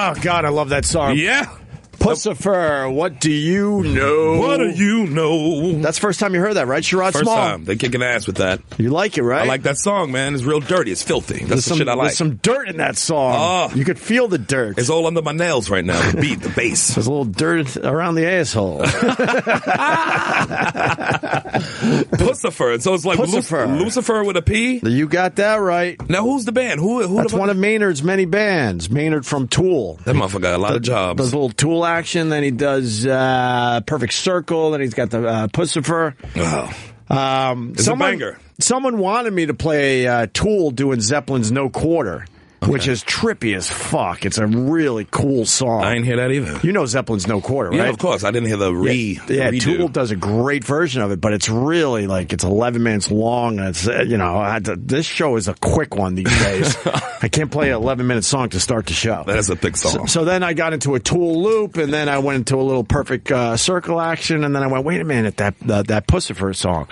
Oh, God, I love that song. Yeah. Pussifer, what do you know? What do you know? That's the first time you heard that, right, Sherrod? First Small? time. They're kicking ass with that. You like it, right? I like that song, man. It's real dirty. It's filthy. That's the shit I like. There's some dirt in that song. You could feel the dirt. It's all under my nails right now. The beat, the bass. There's a little dirt around the asshole. Pussifer. So it's like Lucifer with a P? You got that right. Now, who's the band? Who That's one of Maynard's many bands. Maynard from Tool. That motherfucker got a lot of jobs. Does a little Tool action, then he does Perfect Circle, then he's got the Pussifer. Oh. It's a banger. Someone wanted me to play Tool doing Zeppelin's No Quarter. Okay. Which is trippy as fuck. It's a really cool song. I didn't hear that either. You know Zeppelin's No Quarter, right? Yeah, of course. I didn't hear the redo. Tool does a great version of it, but it's really like it's 11 minutes long. And it's this show is a quick one these days. I can't play an 11-minute song to start the show. That's a thick song. So then I got into a Tool loop, and then I went into a little Perfect Circle action, and then I went, wait a minute, that Pussifer song.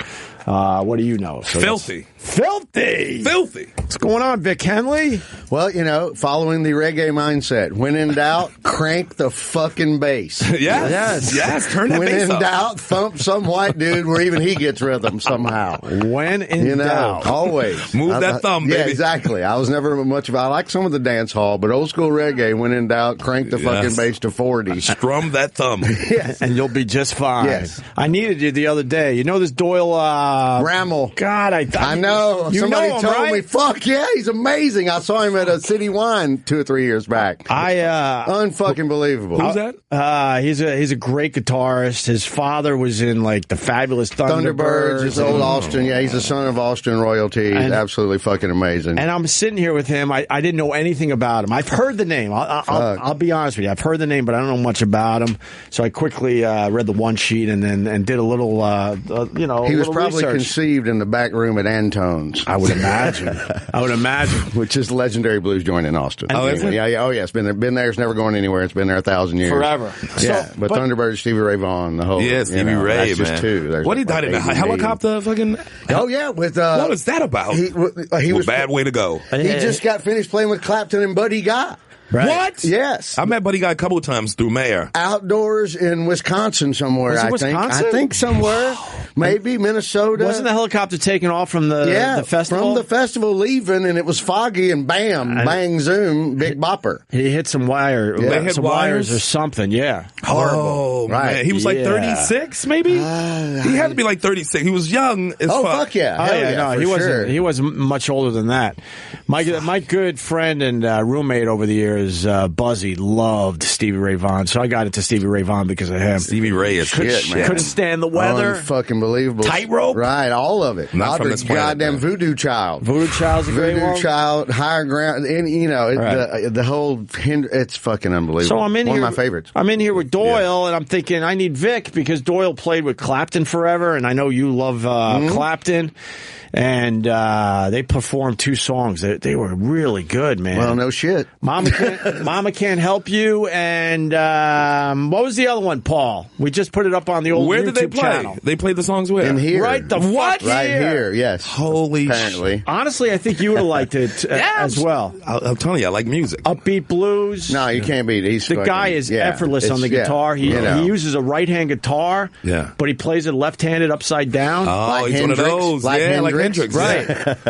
What do you know? So Filthy. Filthy! What's going on, Vic Henley? Well, following the reggae mindset. When in doubt, crank the fucking bass. Yes. Turn that when bass up. When in doubt, thump some white dude where even he gets rhythm somehow. When in doubt. Always. Move that thumb, baby. Yeah, exactly. I was never much of I like some of the dance hall, but old school reggae, when in doubt, crank the fucking bass to 40. Strum that thumb. Yes. And you'll be just fine. Yes. I needed you the other day. You know this Doyle... Rammel. God, I know. Somebody told me, fuck yeah, he's amazing. I saw him at a City Wine 2 or 3 years back. Unfucking believable. Who's that? He's a great guitarist. His father was in like the Fabulous Thunderbirds. His old Austin. Yeah, he's the son of Austin royalty. He's absolutely fucking amazing. And I'm sitting here with him. I didn't know anything about him. I've heard the name. I'll be honest with you. I've heard the name, but I don't know much about him. So I quickly read the one sheet and did a little, he was probably research. Conceived in the back room at Antone's. I would imagine. Which is legendary blues joint in Austin. Oh, is it? Yeah. Oh, yeah. It's been there. It's never going anywhere. It's been there 1,000 years. Forever. Yeah. But Thunderbird, Stevie Ray Vaughan, the whole. Yeah, Stevie Ray, that's man. just two. What, he died in a helicopter? Fucking. Oh, yeah. With what was that about? He was bad way to go. He just got finished playing with Clapton and Buddy Guy. Right. What? Yes. I met Buddy Guy a couple of times through Mayor. Outdoors in Wisconsin somewhere, I think. Wisconsin? I think somewhere. Maybe Minnesota. Wasn't the helicopter taking off from the festival? From the festival leaving, and it was foggy, and bam, bang, zoom, big bopper. He hit some wires or something, yeah. Horrible. Oh, right. Man. He was like 36, maybe? He had to be like 36. He was young as fuck. Fuck yeah. He wasn't much older than that. My good friend and roommate over the years, Buzzy, loved Stevie Ray Vaughan, so I got into Stevie Ray Vaughan because of him. Stevie Ray is shit, man. Couldn't stand the weather. Fucking believable. Tightrope. Right, all of it. Not from this planet, goddamn man. Voodoo Child. Voodoo Child's a great one. Voodoo Child, Higher Ground, and the whole, it's fucking unbelievable. So I'm in one here, of my favorites. I'm in here with Doyle, and I'm thinking I need Vic because Doyle played with Clapton forever, and I know you love Clapton. And they performed 2 songs. They were really good, man. Well, no shit. Mama Can't Help You, and what was the other one, Paul? We just put it up on the old Where YouTube did they play? channel. They played the songs where? In here. Right the fuck Right here, yes. Holy apparently. Honestly, I think you would have liked it as well. I'm telling you, I like music. Upbeat blues. No, you can't beat it. The guy is effortless on the guitar. He uses a right-hand guitar, but he plays it left-handed upside down. Oh, like he's Hendrix, one of those. like like Hendrix. Right.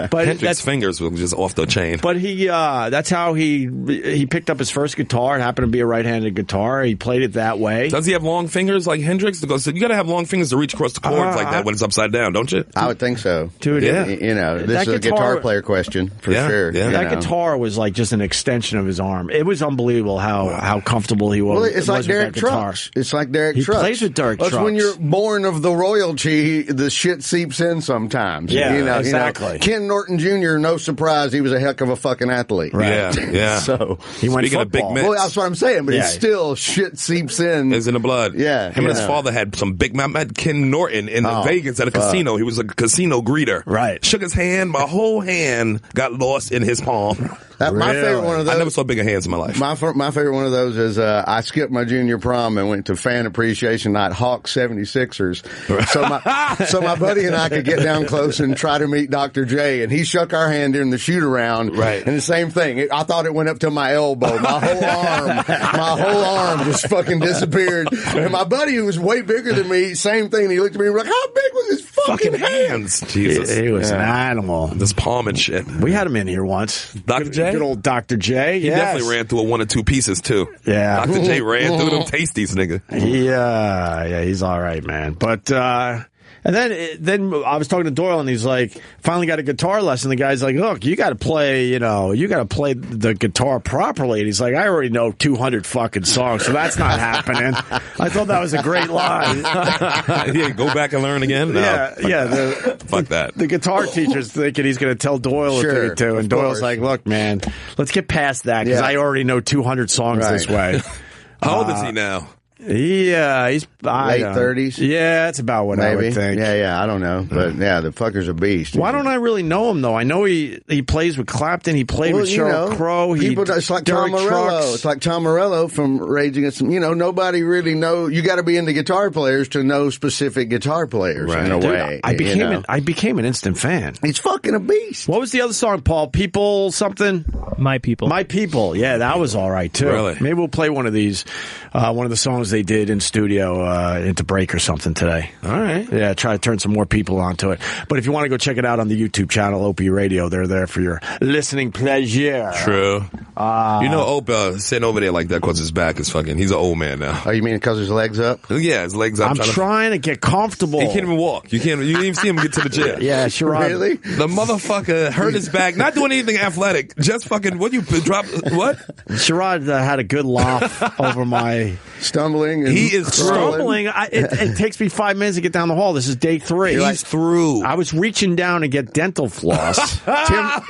But Hendrix's fingers were just off the chain. But he that's how he picked up his first guitar. It happened to be a right-handed guitar. He played it that way. Does he have long fingers like Hendrix? Because you got to have long fingers to reach across the chords like that when it's upside down, don't you? I would think so. Dude, yeah. This is a guitar player question for sure. Yeah. That guitar was like just an extension of his arm. It was unbelievable how comfortable he was. Well, it's like Derek Trucks. It's like Derek Trucks. He plays with Derek Trucks. When you're born of the royalty, the shit seeps in sometimes. Yeah, exactly. Ken Norton Jr., no surprise, he was a heck of a fucking athlete. Right. Yeah. So he went Speaking football. of big men. Well, that's what I'm saying, but it's still shit seeps in. It's in the blood. Yeah. Him and his father had some big man. I met Ken Norton in Vegas at a casino. He was a casino greeter. Right. Shook his hand. My whole hand got lost in his palm. My favorite one of those. I never saw bigger hands in my life. My favorite one of those is I skipped my junior prom and went to fan appreciation night, Hawks 76ers. So my buddy and I could get down close and try try to meet Dr. J, and he shook our hand during the shoot around. Right. And the same thing. I thought it went up to my elbow. My whole arm just fucking disappeared. And my buddy, who was way bigger than me, same thing. He looked at me and was like, how big was his fucking hands? Jesus. He was an animal. This palm and shit. We had him in here once. Dr. J? Good old Dr. J. He definitely ran through a 1 or 2 pieces, too. Yeah. Dr. J ran through them tasties, nigga. Yeah, he's all right, man. But, and then I was talking to Doyle, and he's like, finally got a guitar lesson. The guy's like, look, you got to play the guitar properly. And he's like, I already know 200 fucking songs, so that's not happening. I thought that was a great line. Yeah, go back and learn again? No, fuck that. The guitar teacher's thinking he's going to tell Doyle a thing or two, and Doyle's like, look, man, let's get past that, because I already know 200 songs this way. How old is he now? Yeah, he's late 30s. Yeah, that's about what I would think. Yeah, I don't know, but the fucker's a beast. Why don't I really know him though? I know he plays with Clapton. He played with Sheryl Crow. It's like Tom Morello. It's like Tom Morello from Rage Against. Nobody really know. You got to be into guitar players to know specific guitar players in a way. I became an instant fan. He's fucking a beast. What was the other song, Paul? People something. My People. My People. Yeah, that was all right too. Really? Maybe we'll play one of these. One of the songs they did in studio into break or something today. All right. Yeah, try to turn some more people onto it. But if you want to go check it out on the YouTube channel, Opie Radio, they're there for your listening pleasure. True. Opie sitting over there like that because his back is fucking, he's an old man now. Oh, you mean because his legs up? Yeah, his legs up. I'm trying to get comfortable. He can't even walk. You didn't even see him get to the gym. Yeah, Sherrod. Really? The motherfucker hurt his back, not doing anything athletic, just fucking, what? Sherrod had a good laugh over my... Stumbling. He is stumbling. It takes me 5 minutes to get down the hall. This is day 3. He's through. I was reaching down to get dental floss.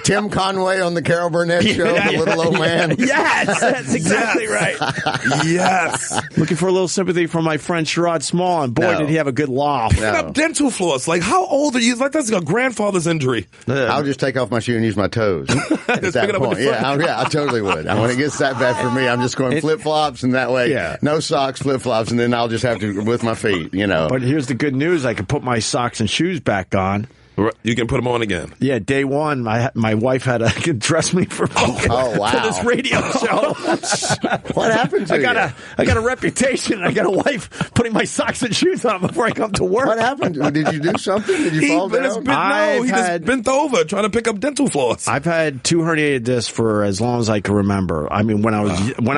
Tim Conway on the Carol Burnett show, the little old man. Yes, that's exactly right. Yes. Looking for a little sympathy from my friend Sherrod Small, and boy, did he have a good laugh. Pick up dental floss. Like, how old are you? Like, that's a grandfather's injury. I'll just take off my shoe and use my toes. At that point. I totally would. When it gets that bad for me, I'm just going flip-flops, and that way, no socks, flip-flops, and then I'll just have to with my feet, But here's the good news. I can put my socks and shoes back on. You can put them on again. Yeah, day 1, my wife had to dress me for this radio show. What happened to you? I got a reputation. I got a wife putting my socks and shoes on before I come to work. What happened? Did you do something? Did you fall down? He just bent over trying to pick up dental floss. I've had 2 herniated discs for as long as I can remember. I mean, when I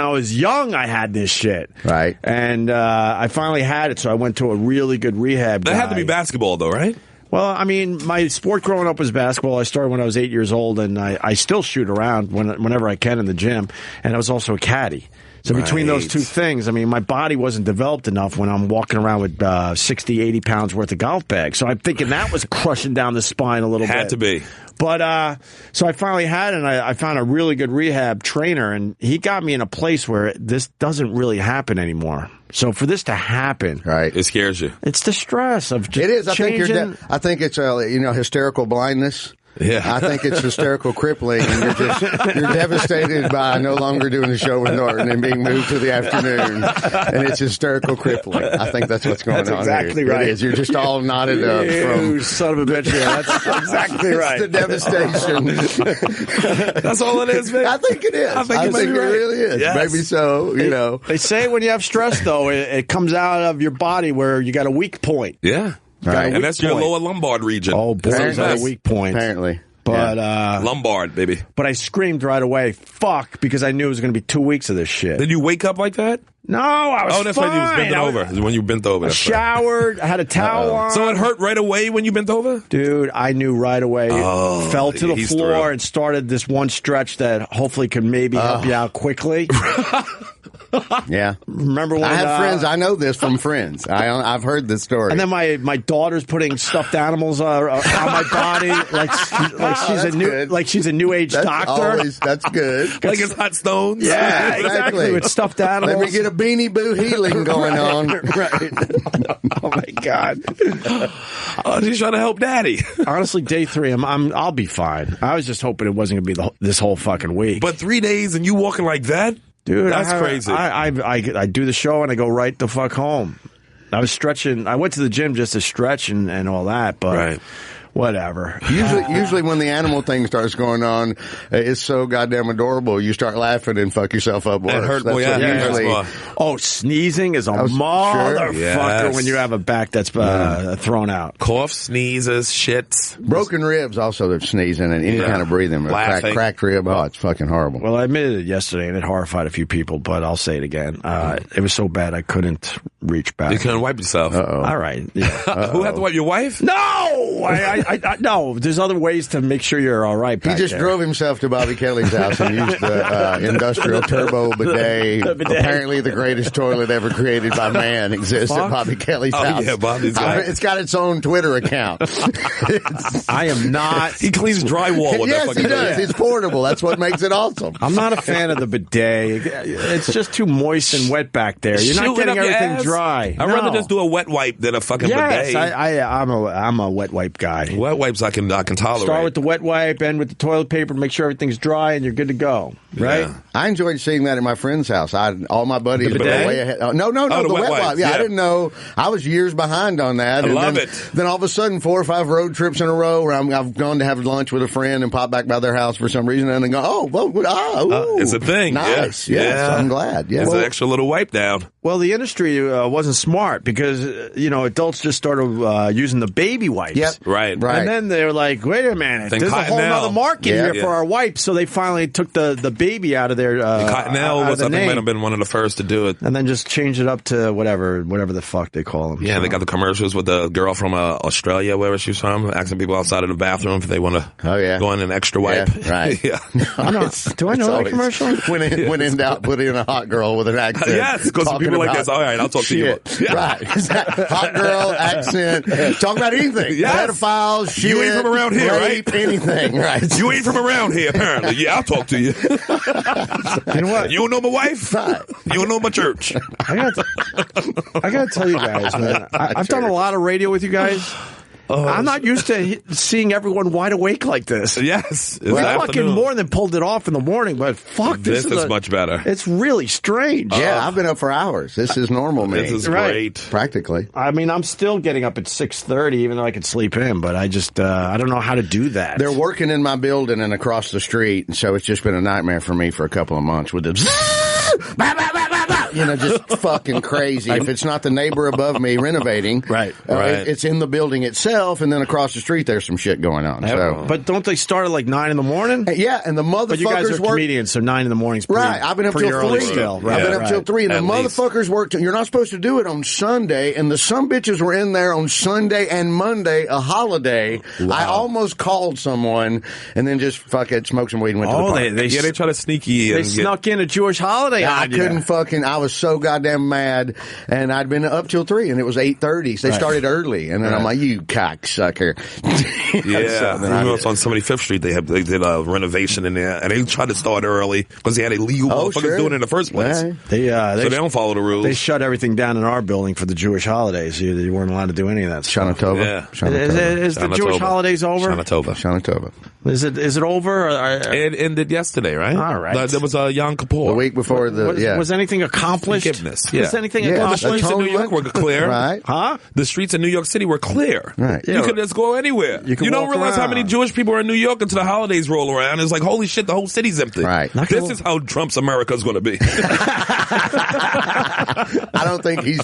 was young, I had this shit. Right. And I finally had it, so I went to a really good rehab guy. That had to be basketball, though, right? Well, I mean, my sport growing up was basketball. I started when I was 8 years old, and I still shoot around whenever I can in the gym. And I was also a caddy. So between those two things, I mean, my body wasn't developed enough when I'm walking around with 60, 80 pounds worth of golf bags. So I'm thinking that was crushing down the spine a little bit. Had to be. But so I finally had it, and I found a really good rehab trainer, and he got me in a place where this doesn't really happen anymore. So for this to happen, right, it scares you. It's the stress of just it is. changing. I think it's hysterical blindness. Yeah, I think it's hysterical crippling, and you're devastated by no longer doing the show with Norton and being moved to the afternoon, and it's hysterical crippling. I think that's what's going on. That's exactly here. right. It is. You're just all knotted up. You son of a bitch! Yeah, that's exactly right. It's the devastation. That's all it is, man. I think it is. I think it really is. Yes. Maybe so. They say when you have stress, though, it comes out of your body where you got a weak point. Yeah. Right. And that's your lower lumbar region. Oh, boy, that's a weak point. Apparently. But, Lombard, baby. But I screamed right away, fuck, because I knew it was going to be 2 weeks of this shit. Did you wake up like that? No, I was fine. Oh, that's when you was bent over. It was when you bent over. I showered, I had a towel on. So it hurt right away when you bent over? Dude, I knew right away. Fell to the floor and started this one stretch that hopefully could maybe help you out quickly. Yeah. Remember when I have friends, I know this from friends. I've heard this story. And then my daughter's putting stuffed animals on my body like she's a new age doctor. That's good. Like it's hot stones. Yeah, exactly. With stuffed animals. Let me get a Beanie Boo healing going on. Right. Oh my God. She's trying to help Daddy. Honestly, day 3, I'll be fine. I was just hoping it wasn't going to be this whole fucking week. But 3 days and you walking like that? Dude, that's crazy. I do the show and I go right the fuck home. I was stretching. I went to the gym just to stretch and all that. But Whatever. Usually when the animal thing starts going on, it's so goddamn adorable. You start laughing and fuck yourself up worse. It hurt That's more, what usually. Oh, sneezing is a motherfucker Yes. when you have a back that's thrown out. Cough, sneezes, shits. Broken ribs also, they're sneezing and any kind of breathing. Cracked rib, it's fucking horrible. Well, I admitted it yesterday, and it horrified a few people, but I'll say it again. It was so bad I couldn't reach back. You couldn't wipe yourself. All right. Yeah. Who had to wipe your wife? No! No, there's other ways to make sure you're all right back He just there. drove himself to Bobby Kelly's house and used the industrial turbo bidet. Apparently the greatest toilet ever created by man exists at Bobby Kelly's house. Yeah, Bobby's got It's got its own Twitter account. I am not... He cleans drywall with that Yes, fucking he does. thing. It's portable. That's what makes it awesome. I'm not a fan of the bidet. It's just too moist and wet back there. You're not Shoot it getting up your everything ass. dry. I'd rather just do a wet wipe than a fucking Yes, bidet. I'm a wet wipe guy. Wet wipes I can tolerate. Start with the wet wipe, end with the toilet paper, make sure everything's dry, and you're good to go. Right? Yeah. I enjoyed seeing that at my friend's house. All my buddies The were bidet? way ahead. No, the the wet wet wipes, wipe. Yeah, yeah. I didn't know. I was years behind on that. I love then, it. Then all of a sudden, 4 or 5 road trips in a row where I've gone to have lunch with a friend and pop back by their house for some reason and then go, it's a thing. Nice. Yeah. Yes, I'm glad. Yeah. It's an extra little wipe down. Well, the industry wasn't smart because, adults just started using the baby wipes. Yep. Right. And then they were like, wait a minute, Then there's a whole Cottonelle. other market Yeah. here for our wipes. So they finally took the baby out of their Cottonelle was, I think, might have been one of the first to do it. and then just changed it up to whatever the fuck they call them. Yeah, So- they got the commercials with the girl from Australia, wherever she's from, asking people outside of the bathroom if they want to go in an extra wipe. Yeah, right. Yeah. Do I know that always- commercial? When in doubt, put in a hot girl with an accent. Yes, because talking people like about this. All right, I'll talk to you. shit. Right. Hot girl, accent. Talk about anything. Yes. Pedophiles, shit. You ain't from around here, rape, right? anything. Right. You ain't from around here, apparently. Yeah, I'll talk to you. You know what? You don't know my wife? Right. You don't know my church. I gotta tell you guys, man. I've done a lot of radio with you guys. I'm not used to seeing everyone wide awake like this. Yes. We fucking more than pulled it off in the morning, but fuck, This is much better. It's really strange. Yeah, I've been up for hours. This is normal, man. This is Right. great. Practically. I mean, I'm still getting up at 6:30, even though I could sleep in. But I just, I don't know how to do that. They're working in my building and across the street, and so it's just been a nightmare for me for a couple of months with the just fucking crazy. If it's not the neighbor above me renovating, Right. it's in the building itself, and then across the street there's some shit going on. So, But don't they start at like 9 in the morning? yeah, and the motherfuckers But you guys are work. comedians, so 9 in the morning's pretty, Right, I've been up pretty till early 3. still. I've been up till 3, and the At least. motherfuckers work. You're not supposed to do it on Sunday, and the some bitches were in there on Sunday and Monday, a holiday. Wow. I almost called someone, and then just smoked some weed and went to the park. They try to sneak you They in. snuck in a Jewish holiday I on you. couldn't I was so goddamn mad, and I'd been up till 3, and it was 8:30. So they started early, and then I'm like, you cocksucker. Yeah, So then I- it's on 75th Street. They did a renovation in there, and they tried to start early because they had illegal motherfuckers doing it in the first place. Yeah. So they don't follow the rules. They shut everything down in our building for the Jewish holidays. You weren't allowed to do any of that stuff. Shanatova. Yeah. Is the Jewish holidays over? Shanatova. Shanatova. Is it over? It ended yesterday, right? All right. There was a Yom Kippur. The week before Was anything accomplished? Forgiveness. Yeah. Was anything Yeah. The accomplished? streets in New York were clear. Right. Huh? The streets in New York City were clear. Right. You could just go anywhere. You can don't walk realize how around. many Jewish people are in New York until the holidays roll around. It's like, holy shit, the whole city's empty. Right. This is how Trump's America is going to be. I don't think he's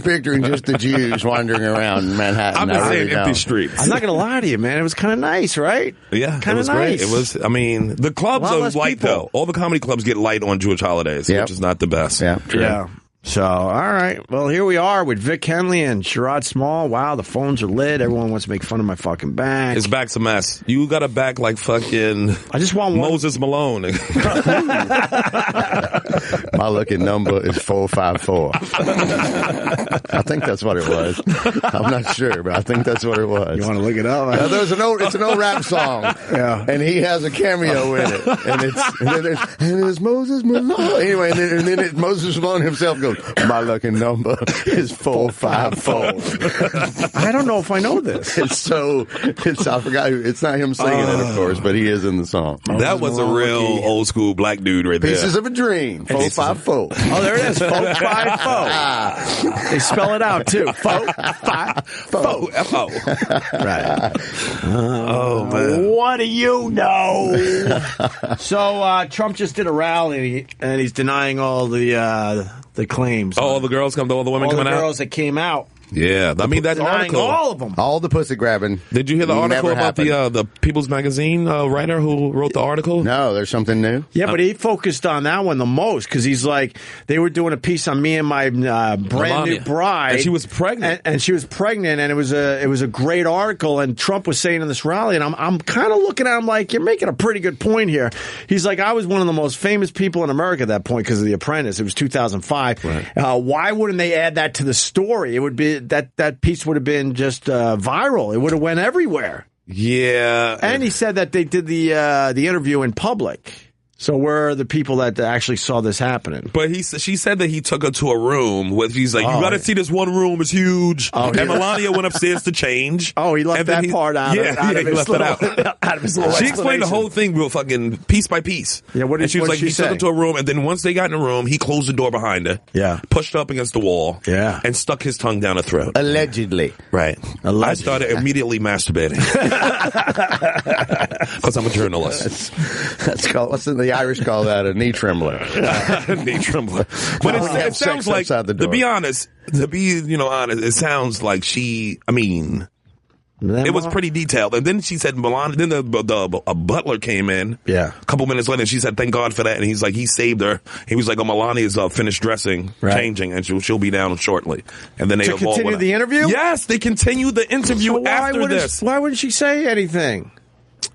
picturing just the Jews wandering around Manhattan. I'm just I saying really empty don't. streets. I'm not going to lie to you, man. It was kind of nice, right? Yeah, Kinda it was nice. great. It was. I mean, the clubs A lot are less light people. though. All the comedy clubs get light on Jewish holidays, Yep. which is not the best. Yeah, true. Yeah. So, all right. Well, here we are with Vic Henley and Sherrod Small. Wow, the phones are lit. Everyone wants to make fun of my fucking back. His back's a mess. You got a back like fucking I just want one. Moses Malone. My lucky number is 454. I think that's what it was. I'm not sure, but I think that's what it was. You want to look it up? It's an old rap song. Yeah. And he has a cameo in it. And it's Moses Malone. Anyway, and then Moses Malone himself goes, my lucky number is 454. I don't know if I know this. I forgot it's not him singing it, of course, but he is in the song. That was a real old school black dude right there. Pieces of a Dream. 454. Oh, there it is. 454. They spell it out too. 454. F-O. Right. Oh, man. What do you know? So Trump just did a rally, and he's denying all the claims. Oh, all the girls come, all the women coming out? All the girls that came out. Yeah, I mean, that article. All of them. All the pussy grabbing. Did you hear the article about happened. the People's Magazine writer who wrote the article? No, there's something new. Yeah, but he focused on that one the most because he's like, they were doing a piece on me and my brand new bride, and she was pregnant, and she was pregnant, and it was a great article. And Trump was saying in this rally, and I'm kind of looking at him like, you're making a pretty good point here. He's like, I was one of the most famous people in America at that point because of The Apprentice. It was 2005. Right. Why wouldn't they add that to the story? It would be that piece would have been just viral. It would have went everywhere. Yeah. And he said that they did the interview in public. So where are the people that actually saw this happening? But she said that he took her to a room where he's like, you got to see this one room. It's huge. And Melania went upstairs to change. Oh, he left that part out. Yeah, he left it out. Out of his little She explained the whole thing real fucking piece by piece. Yeah, what did she was like, he took her to a room, and then once they got in the room, he closed the door behind her. Yeah. Pushed her up against the wall. Yeah. And stuck his tongue down her throat. Allegedly. Right. I started immediately masturbating. Because I'm a journalist. That's called, what's the Irish call that? A knee trembler. Knee trembler. But it sounds like, to be honest, honest, it sounds like it was pretty detailed. And then she said, Melania, then a butler came in. Yeah. A couple minutes later, and she said, thank God for that. And he's like, he saved her. He was like, oh, Melania's finished dressing, changing, and she'll be down shortly. And then they to continue the interview? Yes, they continued the interview after this. Why wouldn't she say anything?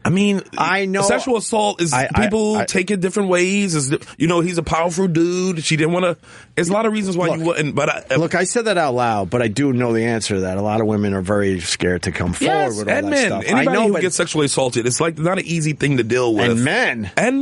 I mean, I know sexual assault is people take it different ways. He's a powerful dude. She didn't want to. There's a lot of reasons why you wouldn't. But look, I said that out loud, but I do know the answer to that. A lot of women are very scared to come forward with all and that men. stuff. Anybody who gets sexually assaulted, it's like not an easy thing to deal with. And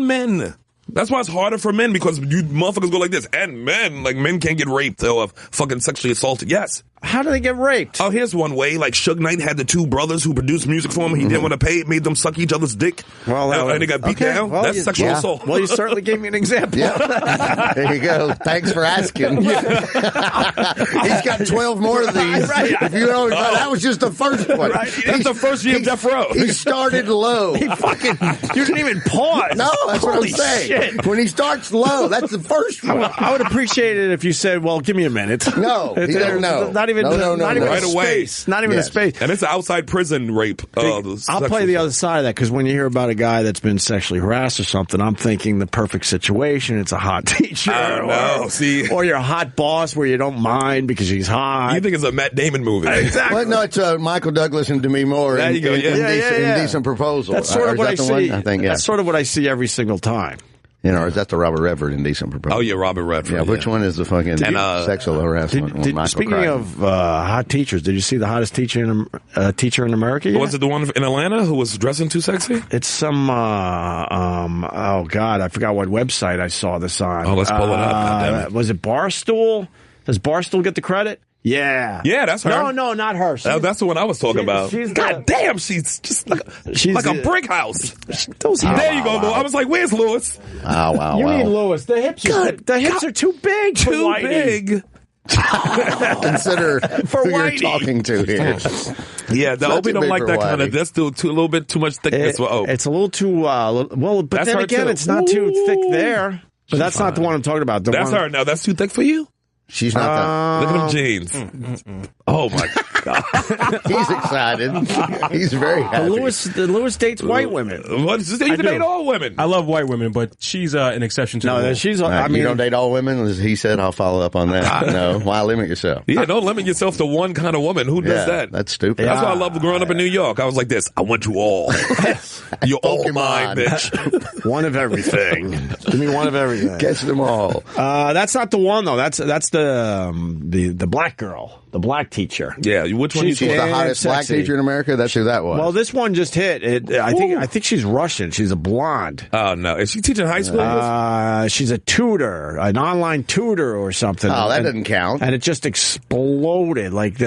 men. That's why it's harder for men, because you motherfuckers go like this. And men, like, men can't get raped or fucking sexually assaulted. Yes. How do they get raped? Oh, here's one way. Like, Suge Knight had the two brothers who produced music for him. He didn't want to pay. It made them suck each other's dick. Well, and they got beat down. Well, that's sexual assault. Well, you certainly gave me an example. Yeah. There you go. Thanks for asking. He's got 12 more of these. Right. If you know, that was just the first one. Right. That's the first year of Death Row. He started low. You didn't even pause. No, that's what I'm saying. Shit. When he starts low, that's the first one. I would appreciate it if you said, well, give me a minute. No, he didn't know. Not even right a away. Space. Not even a space. And it's an outside prison rape. I'll play the other side of that, because when you hear about a guy that's been sexually harassed or something, I'm thinking the perfect situation. It's a hot teacher. Or your hot boss where you don't mind because he's hot. You think it's a Matt Damon movie. Exactly. Well, no, it's Michael Douglas and Demi Moore in Indecent Proposal. That's sort of what I see. I think, That's sort of what I see every single time. Or is that the Robert Redford Indecent Proposal? Oh, yeah, Robert Redford. Yeah, which one is the fucking sexual harassment? Speaking of hot teachers, did you see the hottest teacher in America yet? Was it the one in Atlanta who was dressing too sexy? It's some, oh, God, I forgot what website I saw this on. Oh, let's pull it up. Was it Barstool? Does Barstool get the credit? Yeah. Yeah, that's her. No, not her. That's the one I was talking about. God damn, she's just like a brick house. There you go, Lou. I was like, where's Lewis? Wow. You mean Lewis. The hips are too big. Too big. Consider who you're talking to here. Yeah, the Opie don't like that kind of. That's still a little bit too much thickness for Opie. It's a little too, but that's then again, it's not too thick there. But that's not the one I'm talking about. That's her. Now, that's too thick for you? She's not Look at them jeans. Oh, my God. He's excited. He's very happy. The Lewis dates white women. You can date all women. I love white women, but she's an exception to the rule. She's. You don't date all women? As he said, I'll follow up on that. No. Why limit yourself? Yeah, don't limit yourself to one kind of woman. Who does that? That's stupid. That's why I love growing up in New York. I was like this. I want you all. You're all mine, bitch. One of everything. Give me one of everything. Catch them all. That's not the one, though. That's the black girl, the black teacher. Yeah, which one? She's the hottest black teacher in America. That's who that was. Well, this one just hit. I think she's Russian. She's a blonde. Oh no, is she teaching high school? She's a tutor, an online tutor or something. Oh, that doesn't count. And it just exploded. Like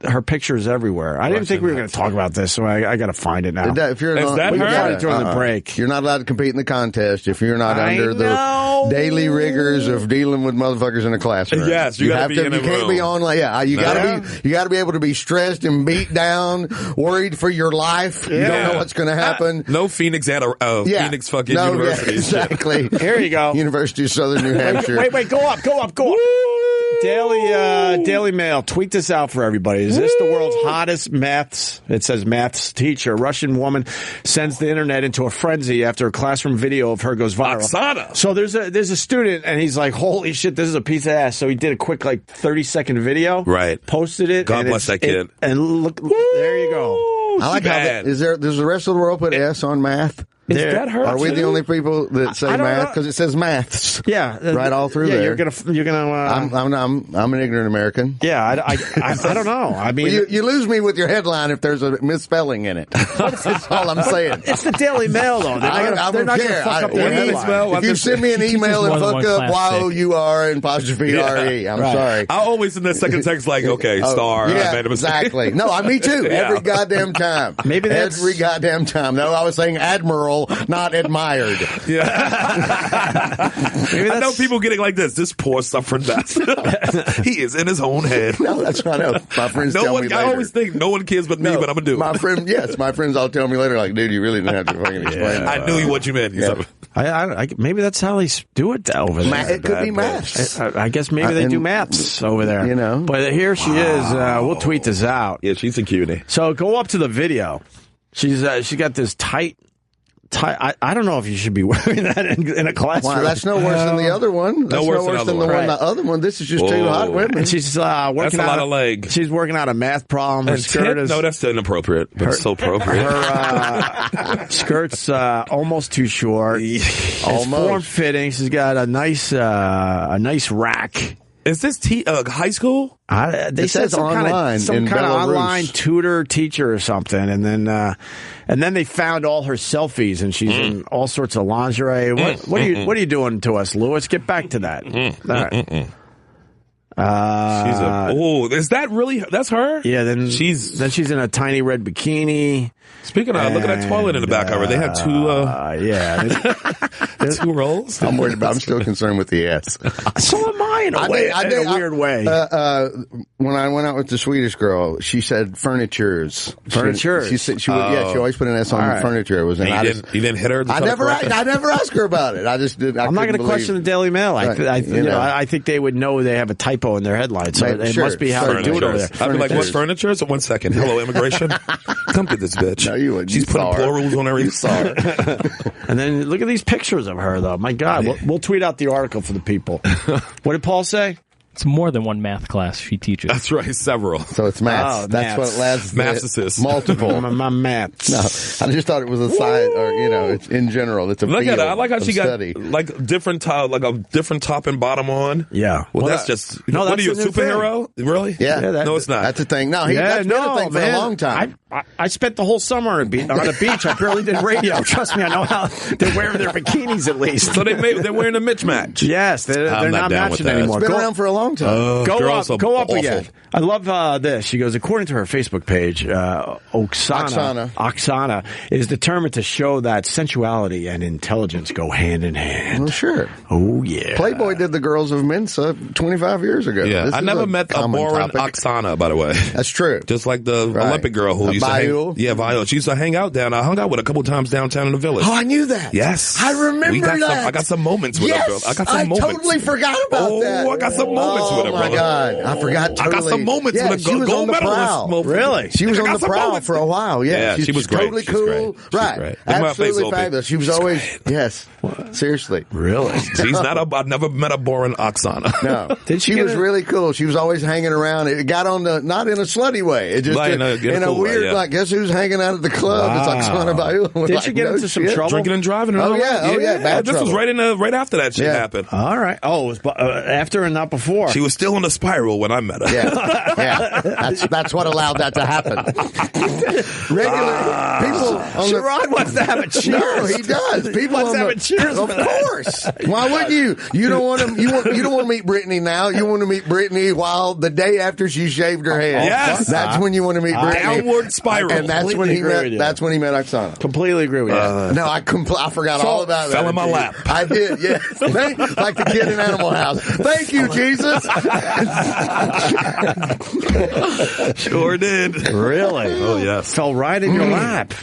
her pictures everywhere. I didn't think we were going to talk about this, so I got to find it now. If you're Is that we her? can find it during the break. You're not allowed to compete in the contest if you're not under the daily rigors of dealing with motherfuckers in a classroom. Yes, you have to. You can't be on like you got to be able to be stressed and beat down, worried for your life. You don't know what's going to happen. No Phoenix at Phoenix fucking University. Exactly. Here you go. University of Southern New Hampshire. Wait, go up. Daily Mail, tweet this out for everybody. Is this the world's hottest maths? It says maths teacher. Russian woman sends the internet into a frenzy after a classroom video of her goes viral. Oksana. So there's a student and he's like, holy shit, this is a piece of ass. So he did a quick 30-second video. Right. Posted it. God bless that kid. And look, there you go. I like how does the rest of the world put S on math? Is that her? Are we the only people that say math? Because it says maths. Yeah, right all through there. You're gonna. I'm an ignorant American. Yeah, I don't know. I mean, well, you lose me with your headline if there's a misspelling in it. That's all I'm saying. It's the Daily Mail, though. They're not going to fuck up their headline. If you send me an email and fuck up Y-O-U-R and apostrophe R-E, I'm sorry. I always in the second text star. Yeah, I made a mistake. exactly. No, me too. Every goddamn time. Maybe that's every goddamn time. No, I was saying admiral. Not admired. Yeah. I know people getting like this. This poor suffering bastard. He is in his own head. No, that's what I know. My friends tell me later. I always think no one cares but me, but I'm going to do it. My friends all tell me later, like, dude, you really didn't have to fucking explain it. I knew what you meant. Yeah. Maybe that's how they do it over there. It could be maths. I guess maybe they do maths over there. But here she is. We'll tweet this out. Yeah, she's a cutie. So go up to the video. She got this tight. I don't know if you should be wearing that in a classroom. Wow, that's no worse than the other one. That's no worse than the one. The other one. This is just two hot women. And she's working that's a lot of leg. She's working out a math problem. Her skirt is that's inappropriate, but it's so appropriate. Her skirt's almost too short. It's form fitting. She's got a nice rack. Is this high school? They said some kind of online tutor teacher or something, and then they found all her selfies, and she's in all sorts of lingerie. What are you doing to us, Lewis? Get back to that. All right. Is that really? That's her? Yeah. Then she's in a tiny red bikini. Speaking of, look at that toilet in the back of her. They have two. Two rolls. I'm still concerned with the S. So am I in a weird way. When I went out with the Swedish girl, she said furnitures. Furnitures. She always put an S on furniture. It was you didn't hit her. I never asked her about it. I just did. I'm not going to question the Daily Mail. I think they would know they have a typo in their headline, so it must be how they do it over there. I'd be like, "What furniture?" So 1 second. Hello, immigration. Come get this bitch. No, you wouldn't. She's putting plurals on everything. You saw her. And then look at these pictures of her, though. My God, we'll tweet out the article for the people. What did Paul say? It's more than one math class she teaches. That's right, several. So it's maths. Oh, that's what lasts. Maths. Multiple. My maths. No, I just thought it was a side, or it's in general. It's a look field at it. I like how she study. got like different top, like a different top and bottom on. Yeah. Well, that's just. What are you, a superhero? Really? Yeah. No, it's not. That's a thing. No, that's been a thing for a long time. I spent the whole summer on a beach. I barely did radio. Trust me, I know how they're wearing their bikinis at least. So they're wearing a mismatch. Yes, they're not matching anymore. It's been around for a long time. Go up again. I love this. She goes, according to her Facebook page, Oksana is determined to show that sensuality and intelligence go hand in hand. Well, sure. Oh, yeah. Playboy did the Girls of Mensa 25 years ago. Yeah. I never met a boring Oksana, by the way. That's true. Just like the Olympic girl who used to hang. Yeah, Viola. She used to hang out down. I hung out with her a couple times downtown in the Village. Oh, I knew that. Yes. I remember that. I got some moments with her, girl. I got some moments. I totally forgot about that. Oh, I got some moments with her, brother. Oh, my God. I forgot totally. I got some moments with she was on the prowl. Really? She was on the prowl for a while. Yeah, she was great. Totally cool. Right. Absolutely fabulous. She was always, yes. Seriously. Really? I've never met a boring Oksana. No. She was really cool. She was always hanging around. It got on not in a slutty way. It just in a weird, like, guess who's hanging out at the club? Wow. It's Oksana Viola. Did you get into some trouble? Drinking and driving. Oh, yeah. Bad this was right after that shit happened. All right. Oh, it was after and not before. before. She was still on the spiral when I met her. Yeah. That's what allowed that to happen. Regular people. Sherrod wants to have a cheers. No, he does. People wants to have a cheers. Of course. Why wouldn't you? You don't want to. You don't want to meet Britney now. You want to meet Britney while the day after she shaved her head. Yes. That's when you want to meet Britney. Downward spiral. And that's when he met. That's when he met Oksana. Completely agree with you. No, I forgot all about that. Fell in my lap. I did. Yeah. Like the kid in Animal House. Thank you, Jesus. Sure did. Really? Oh, yes. Fell right in your lap.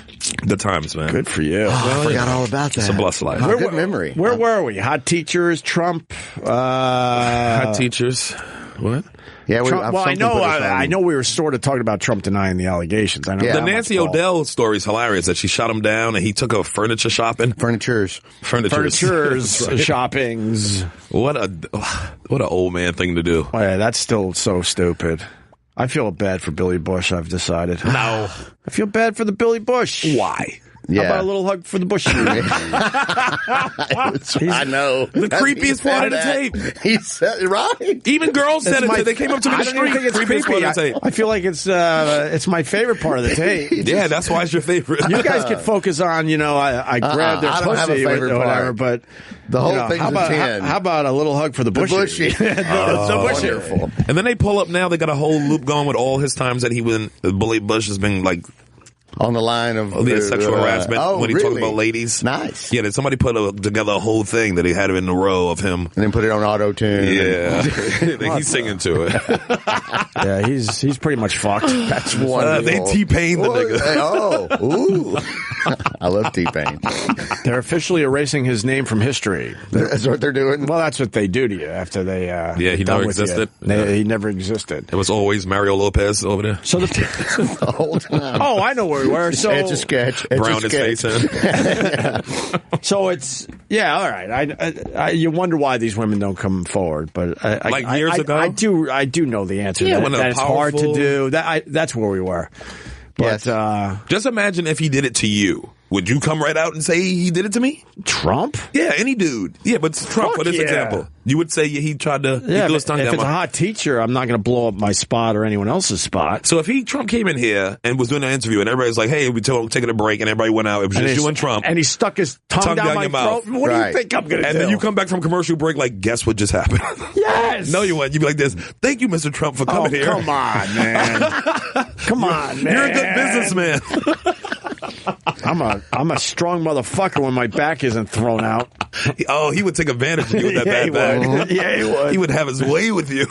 The times, man. Good for you. I forgot all about that. It's a blessed life. Good memory. Where were we? Hot teachers, Trump. Hot teachers. What? Yeah, Trump, well, I know we were sort of talking about Trump denying the allegations. I know the Nancy O'Dell story is hilarious that she shot him down and he took her furniture shopping. Furnitures shoppings. What an old man thing to do. Oh, yeah, that's still so stupid. I feel bad for Billy Bush, I've decided. No. I feel bad for the Billy Bush. Why? Yeah. How about a little hug for the Bush? I know. The creepiest part of the tape. He said, right? Even girls said it. They came up to me in the street. I don't think it's creepy. I feel like it's my favorite part of the tape. Yeah, that's why it's your favorite. You guys could focus on, I grabbed their pussy or whatever, but the whole thing's a 10. How about a little hug for the Bushy? Wonderful. And then they pull up now. They got a whole loop going with all his times that Billy Bush has been like on the line of sexual harassment when he talked about ladies. Nice. Yeah, then somebody put together a whole thing that he had in a row of him. And then put it on auto-tune. Yeah. He's singing to it. Yeah, he's pretty much fucked. That's wonderful. They T-Pain the nigga. Ooh. I love T-Pain. They're officially erasing his name from history. That's what they're doing? Well, that's what they do to you after they he never existed. He never existed. It was always Mario Lopez over there. So the whole time. Oh, I know where we were. So it's a sketch. Brown his face in. So it's all right. You wonder why these women don't come forward, but years ago, I do know the answer. Yeah, that it's hard to do. That's where we were. But just imagine if he did it to you. Would you come right out and say he did it to me? Trump? Yeah, any dude. Yeah, but Trump, for this example. You would say he tried to do his tongue down. If it's a hot teacher, I'm not going to blow up my spot or anyone else's spot. So if Trump came in here and was doing an interview and everybody was like, hey, we taking a break and everybody went out. It was just you and Trump. And he stuck his tongue down my throat. What do you think I'm going to do? And then you come back from commercial break like, guess what just happened? Yes. No, you wouldn't. You'd be like this. Thank you, Mr. Trump, for coming here. Come on, man. Come on, man. You're a good businessman. I'm a strong motherfucker when my back isn't thrown out. Oh, he would take advantage of you with that bad back. Yeah, he would. He would have his way with you.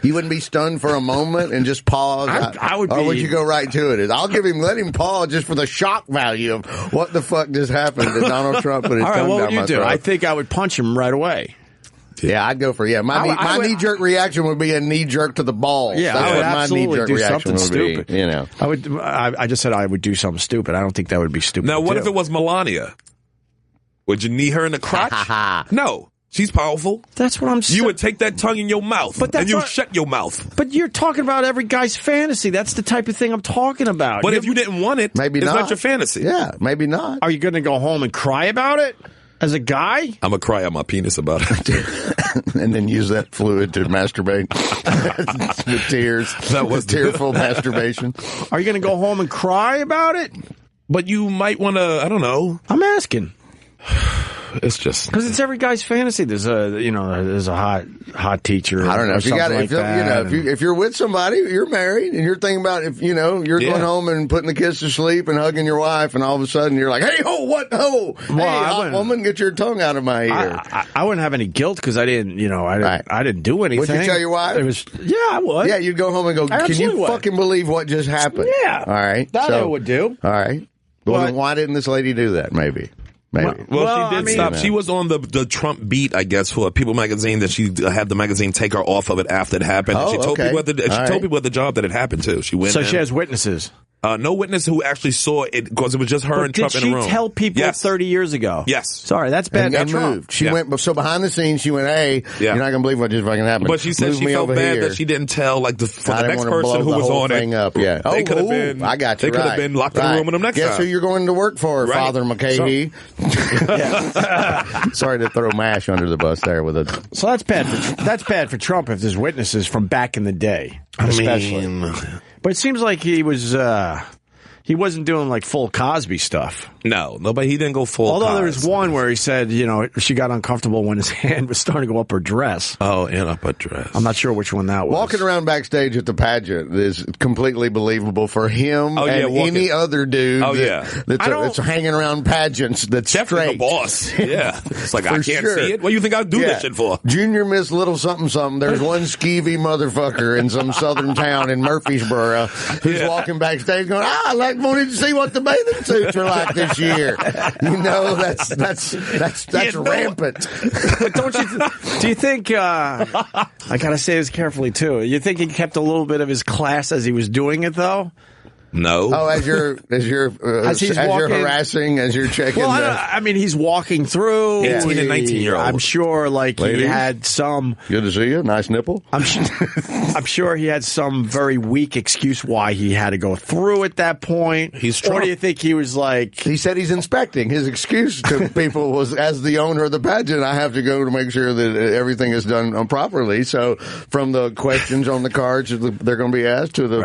You wouldn't be stunned for a moment and just pause? I would be. Or would you go right to it? Let him pause just for the shock value of what the fuck just happened to Donald Trump put his tongue down my throat. I think I would punch him right away. Yeah, I'd go for my knee-jerk reaction would be a knee-jerk to the balls. Yeah, that's I would what my absolutely knee-jerk do reaction something would stupid. Be, you know, I just said I would do something stupid. I don't think that would be stupid. Now, what if it was Melania? Would you knee her in the crotch? No. She's powerful. That's what I'm saying. You would take that tongue in your mouth, and you shut your mouth. But you're talking about every guy's fantasy. That's the type of thing I'm talking about. But if you didn't want it, maybe it's not your fantasy. Yeah, maybe not. Are you going to go home and cry about it? As a guy? I'm going to cry on my penis about it. And then use that fluid to masturbate with tears. That was tearful masturbation. Are you going to go home and cry about it? But you might want to, I don't know. I'm asking. It's just because it's every guy's fantasy. There's a hot teacher. I don't know if if you're with somebody, you're married, and you're thinking about you're going home and putting the kids to sleep and hugging your wife, and all of a sudden you're like, hey ho, what ho, hey hot woman, get your tongue out of my ear. I wouldn't have any guilt because I didn't do anything. Would you tell your wife? I would. Yeah, you'd go home and go, can you fucking believe what just happened? Yeah. All right. That I would do. All right. Well, then why didn't this lady do that? Maybe. Well, she did stop. She was on the Trump beat, I guess, for People magazine. That she had the magazine take her off of it after it happened. Oh, she told people at the job that it happened to. She went. So she has witnesses. No witness who actually saw it because it was just her and Trump in the room. Did she tell people 30 years ago? Yes. Sorry, that's bad. And moved. She went, so behind the scenes, she went, hey, you're not going to believe what just fucking happened. But she said she felt bad that she didn't tell, like, the next person who was on it. Up. Yeah. They could have been, I got you. They could have been locked in the room with them next time. Guess who you're going to work for, Father McCahey? Sorry to throw MASH under the bus there with it. So that's bad for Trump if there's witnesses from back in the day, especially. But it seems like he wasn't doing like full Cosby stuff. No, but he didn't go full. Although there was one where he said, she got uncomfortable when his hand was starting to go up her dress. Oh, and up her dress. I'm not sure which one that was. Walking around backstage at the pageant is completely believable for him and any other dude that's hanging around pageants that's definitely straight. The boss. Yeah. It's like, I can't see it. What do you think I'll do this shit for? Junior Miss Little something something. There's one skeevy motherfucker in some southern town in Murfreesboro who's walking backstage going, I wanted to see what the bathing suits are like this year. That's rampant. But do you think, I gotta say this carefully too, you think he kept a little bit of his class as he was doing it though? No. Oh, as you're harassing, as you're checking. Well, I mean, he's walking through. 18 and 19-year-old. I'm sure, Ladies, he had some. Good to see you. Nice nipple. I'm sure he had some very weak excuse why he had to go through at that point. He's Trump. Or do you think he was like? He said he's inspecting. His excuse to people was, as the owner of the pageant, I have to go to make sure that everything is done properly. So, from the questions on the cards they're going to be asked to the,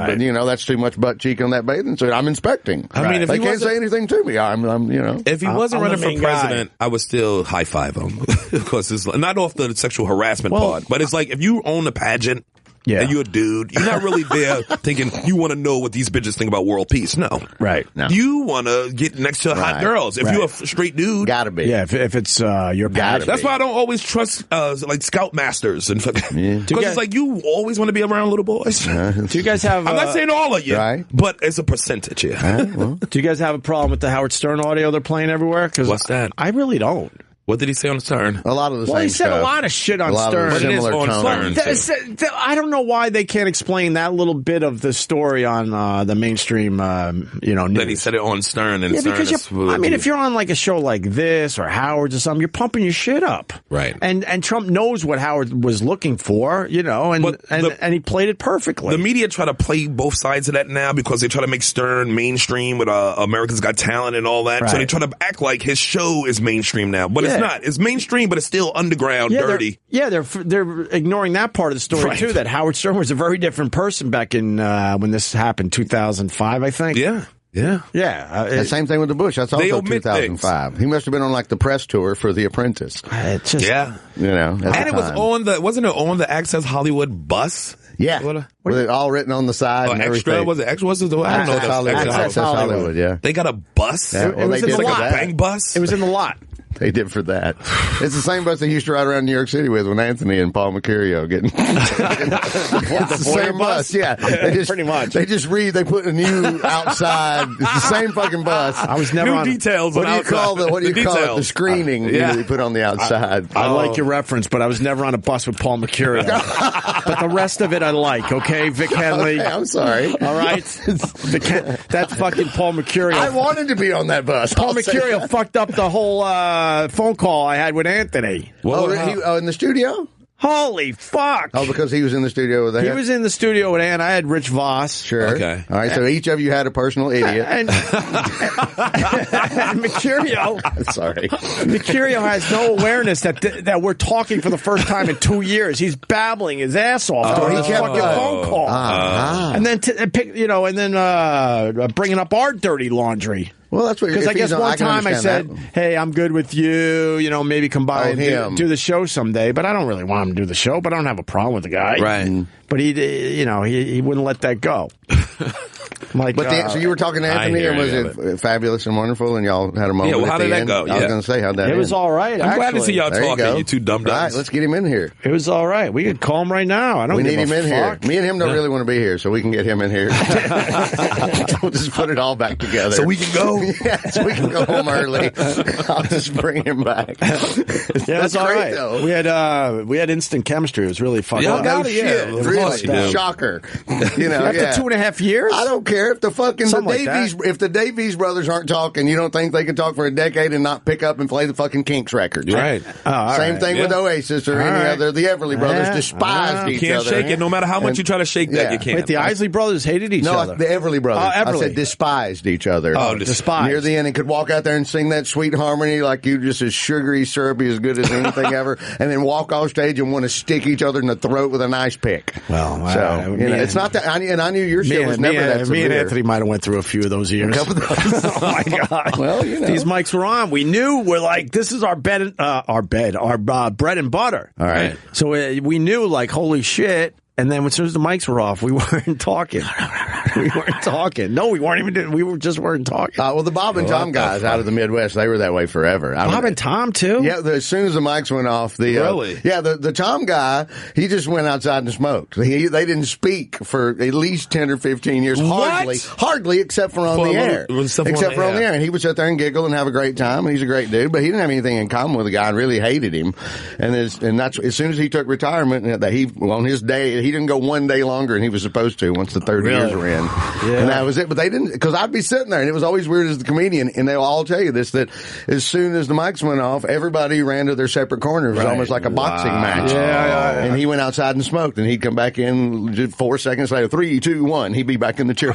that's too much butt cheek on that bathing suit. I'm inspecting. I mean, if they can't say anything to me. If he wasn't running for president, I would still high five him because it's not off the sexual harassment part, but it's like if you own a pageant. Yeah. And you're a dude. You're not really there thinking you want to know what these bitches think about world peace. No. Right. No. You want to get next to hot girls. If you're a straight dude. Gotta be. Yeah, if it's your pageant. That's why I don't always trust like scout masters and fucking. Because it's like you always want to be around little boys. Do you guys have. I'm not saying all of you, but it's a percentage, Do you guys have a problem with the Howard Stern audio they're playing everywhere? What's that? I really don't. What did he say on Stern? A lot of the same stuff. Well, he said a lot of shit on Stern. But it is on Stern. I don't know why they can't explain that little bit of the story on the mainstream, news. Then he said it on Stern. And Stern because if you're on like a show like this or Howard's or something, you're pumping your shit up. Right. And Trump knows what Howard was looking for, and he played it perfectly. The media try to play both sides of that now because they try to make Stern mainstream with America's Got Talent and all that. Right. So they try to act like his show is mainstream now, but it's not. It's mainstream, but it's still underground, dirty. They're ignoring that part of the story too. That Howard Stern was a very different person back in when this happened, 2005, I think. Yeah. The same thing with the Bush. That's also 2005. Things. He must have been on like the press tour for The Apprentice. And it was wasn't it on the Access Hollywood bus? Yeah. Were they all written on the side and extra? everything? Was it extra? I don't know. Access Hollywood, yeah. They got a bus? Yeah, it was in the lot. A bang bus? It was in the lot. They did for that. It's the same bus they used to ride around New York City with when Anthony and Paul Mercurio getting it's the same bus. Yeah, pretty much. They put a new outside. It's the same fucking bus. I was never new on details. What do you call it? The screening they put on the outside. I like your reference, but I was never on a bus with Paul Mercurio. But the rest of it I like. Okay, Vic Henley. Okay, I'm sorry. All right, that's fucking Paul Mercurio. I wanted to be on that bus. Paul Mercurio fucked up the whole phone call I had with Anthony. In the studio? Holy fuck! Oh, because he was in the studio with Ann? He was in the studio with Ann. I had Rich Voss. Sure. Okay. All right, so each of you had a personal idiot. And Mercurio... Sorry. Mercurio has no awareness that we're talking for the first time in 2 years. He's babbling his ass off during this fucking phone call. And then, bringing up our dirty laundry. Well, that's what. Because I guess one time I said, "Hey, I'm good with you. Maybe come by and do the show someday." But I don't really want him to do the show. But I don't have a problem with the guy, right? But he wouldn't let that go. So you were talking to Anthony, and was it fabulous and wonderful? And y'all had a moment. Yeah, well, how did that go? I was going to say, how'd that? It was all right. I'm glad to see y'all talking. You two dumb dumbs. All right, let's get him in here. It was all right. We could call him right now. We need him in here. Me and him don't really want to be here, so we can get him in here. We'll just put it all back together, so we can go. Yeah, so we can go home early. I'll just bring him back. That's all right. Though. We had instant chemistry. It was really fun. No shit. Really? Shocker. After 2.5 years? I don't care if if the Davies brothers aren't talking. You don't think they can talk for a decade and not pick up and play the fucking Kinks records? Right. Same thing with Oasis or any other. The Everly brothers despised each other. You can't shake it. No matter how much you try to shake that, you can't. Wait, the Isley brothers hated each other. No, the Everly brothers. Everly. I said despised each other. Oh, despised. Near the end, and could walk out there and sing that sweet harmony like you just as sugary, syrupy, as good as anything ever, and then walk off stage and want to stick each other in the throat with an ice pick. Well, so it's not that. And I knew your shit was never that severe. Me and Anthony might have went through a few of those years. Oh my God! Well, these mics were on. We knew we're like, this is our bread and butter. All right. So we knew, like, holy shit. And then as soon as the mics were off, we weren't talking. We weren't talking. No, we weren't even. We just weren't talking. Well, the Bob and Tom guys out of the Midwest, they were that way forever. Bob and Tom too. Yeah, as soon as the mics went off, the Tom guy, he just went outside and smoked. They didn't speak for at least 10 or 15 years. Hardly, except for on the air. Except for on the air, and he would sit there and giggle and have a great time. And he's a great dude, but he didn't have anything in common with the guy. I really hated him, and that's as soon as he took retirement, that on his day. He didn't go one day longer than he was supposed to once the 30 years were in. Yeah. And that was it. But they didn't, because I'd be sitting there, and it was always weird as the comedian, and they'll all tell you this, that as soon as the mics went off, everybody ran to their separate corners. It was almost like a boxing match. Yeah. And he went outside and smoked, and he'd come back in 4 seconds later, 3, 2, 1. He'd be back in the chair.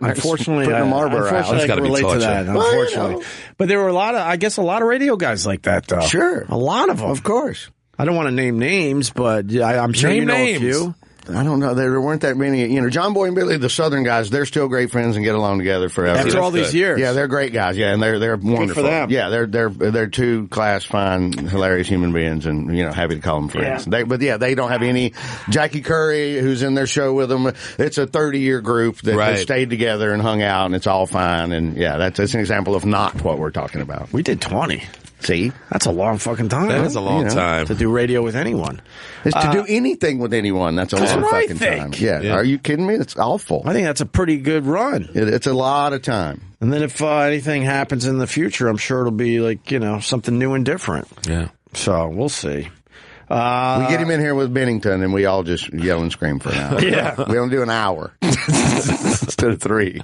Unfortunately, putting a Marlboro out. I can relate to that, unfortunately. But there were a lot of radio guys like that, though. Sure. A lot of them. Of course. I don't want to name names, but I'm sure you know a few. I don't know. There weren't that many. John Boy and Billy, the Southern guys, they're still great friends and get along together forever. After all these years. Yeah, they're great guys. Yeah, and they're wonderful. Good for them. Yeah, they're two class, fine, hilarious human beings, and happy to call them friends. Yeah. They don't have any. Jackie Curry, who's in their show with them, it's a 30-year group that stayed together and hung out, and it's all fine. And that's an example of not what we're talking about. We did 20. See? That's a long fucking time. That is a long time. To do radio with anyone. It's to do anything with anyone. That's a long fucking time. Yeah. Are you kidding me? It's awful. I think that's a pretty good run. It's a lot of time. And then if anything happens in the future, I'm sure it'll be like, something new and different. Yeah. So we'll see. We get him in here with Bennington, and we all just yell and scream for an hour. Yeah. We don't do an hour instead of 3.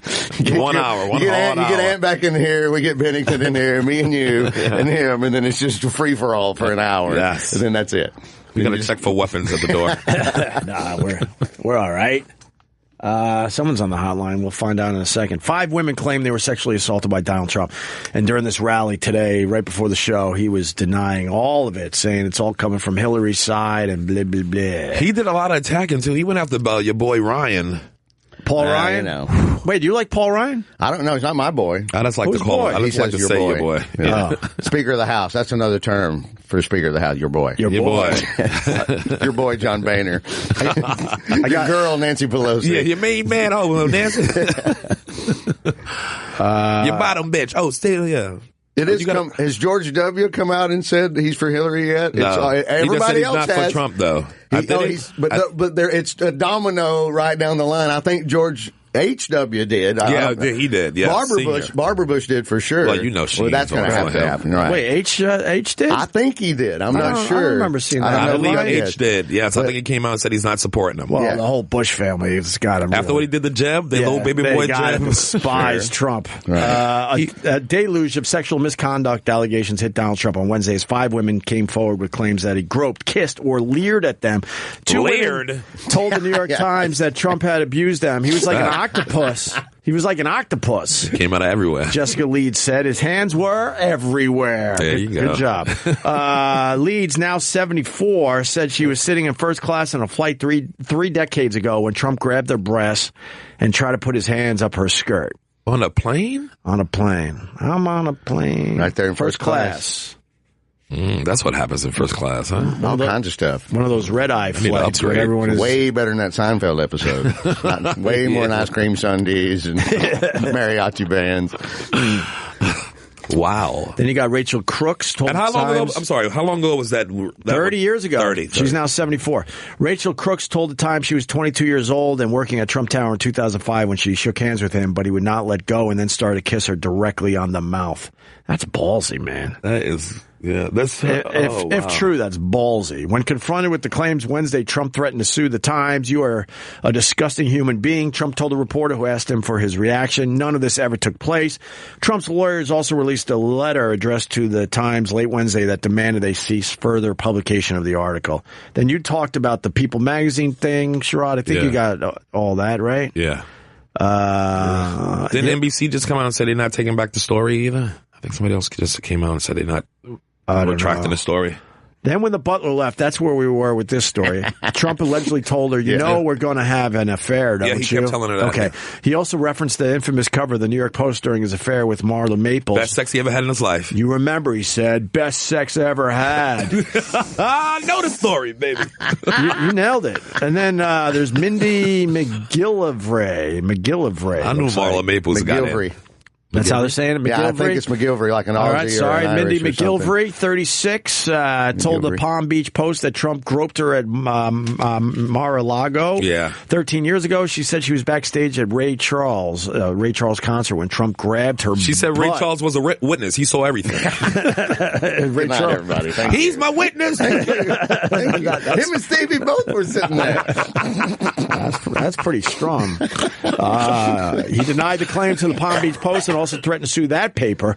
1 hour. You get Ant back in here, we get Bennington in here, me and you, and him, and then it's just a free-for-all for an hour. Yes. And then that's it. We got to check for weapons at the door. Nah, we're all right. Someone's on the hotline. We'll find out in a second. 5 women claim they were sexually assaulted by Donald Trump. And during this rally today, right before the show, he was denying all of it, saying it's all coming from Hillary's side and blah, blah, blah. He did a lot of attacking, too. He went after your boy Ryan. Paul Ryan? Wait, do you like Paul Ryan? I don't know. He's not my boy. I just like to call him. I just like to say your boy. Yeah. Speaker of the House. That's another term for Speaker of the House. Your boy. Your boy. Your boy, John Boehner. Your girl, Nancy Pelosi. Yeah, your main man. Oh, Nancy. Your bottom bitch. Oh, still, yeah. Has George W. come out and said he's for Hillary yet? No. Everybody else not has. For Trump, though. It's a domino right down the line. I think George H.W. did. He did. Yeah, Barbara Bush did for sure. Well, that's going to have to happen, right? Wait, H did? I think he did. I'm not sure. I remember seeing that. I believe H did. Yeah, so I think he came out and said he's not supporting him. Well, the whole Bush family has got him. After what he did the Jeb, the little baby boy Jeb, despised Trump. Right. A deluge of sexual misconduct allegations hit Donald Trump on Wednesday as 5 women came forward with claims that he groped, kissed, or leered at them. 2 women told the New York Times that Trump had abused them. He was like an octopus. He was like an octopus. Came out of everywhere. Jessica Leeds said his hands were everywhere. There you go. Good job. Leeds, now 74, said she was sitting in first class on a flight three decades ago when Trump grabbed her breasts and tried to put his hands up her skirt. On a plane? On a plane. I'm on a plane. Right there in first class. That's what happens in first class, huh? All kinds of stuff. One of those red-eye flights where everyone is... Way better than that Seinfeld episode. Way more than ice cream sundaes and mariachi bands. Wow. Then you got Rachel Crooks. Told and how long ago? I'm sorry. How long ago was that? 30 years ago. 30. She's now 74. Rachel Crooks told the Times she was 22 years old and working at Trump Tower in 2005 when she shook hands with him, but he would not let go and then started to kiss her directly on the mouth. That's ballsy, man. That is... Yeah, that's if true, that's ballsy. When confronted with the claims Wednesday, Trump threatened to sue the Times. "You are a disgusting human being," Trump told a reporter who asked him for his reaction. None of this ever took place. Trump's lawyers also released a letter addressed to the Times late Wednesday that demanded they cease further publication of the article. Then you talked about the People magazine thing, Sherrod. I think you got all that, right? Yeah. Didn't NBC just come out and say they're not taking back the story either? I think somebody else just came out and said they're not retracting the story. Then when the butler left, that's where we were with this story. Trump allegedly told her, we're going to have an affair, don't you? Yeah, he kept telling her that. Okay. He also referenced the infamous cover of the New York Post during his affair with Marla Maples. Best sex he ever had in his life. You remember, he said, best sex ever had. I know the story, baby. you nailed it. And then there's Mindy McGillivray. I knew Marla Maples got it. That's how they're saying it, McGillivray? Yeah, I think it's McGillivray, like an Aussie. All right, sorry, Mindy McGillivray, 36, told the Palm Beach Post that Trump groped her at Mar-a-Lago. Yeah. 13 years ago, she said she was backstage at Ray Charles concert when Trump grabbed her She said butt. Ray Charles was a witness. He saw everything. Ray Charles. Everybody. He's my witness. Him and Stevie both were sitting there. That's pretty strong. He denied the claim to the Palm Beach Post and also threatened to sue that paper.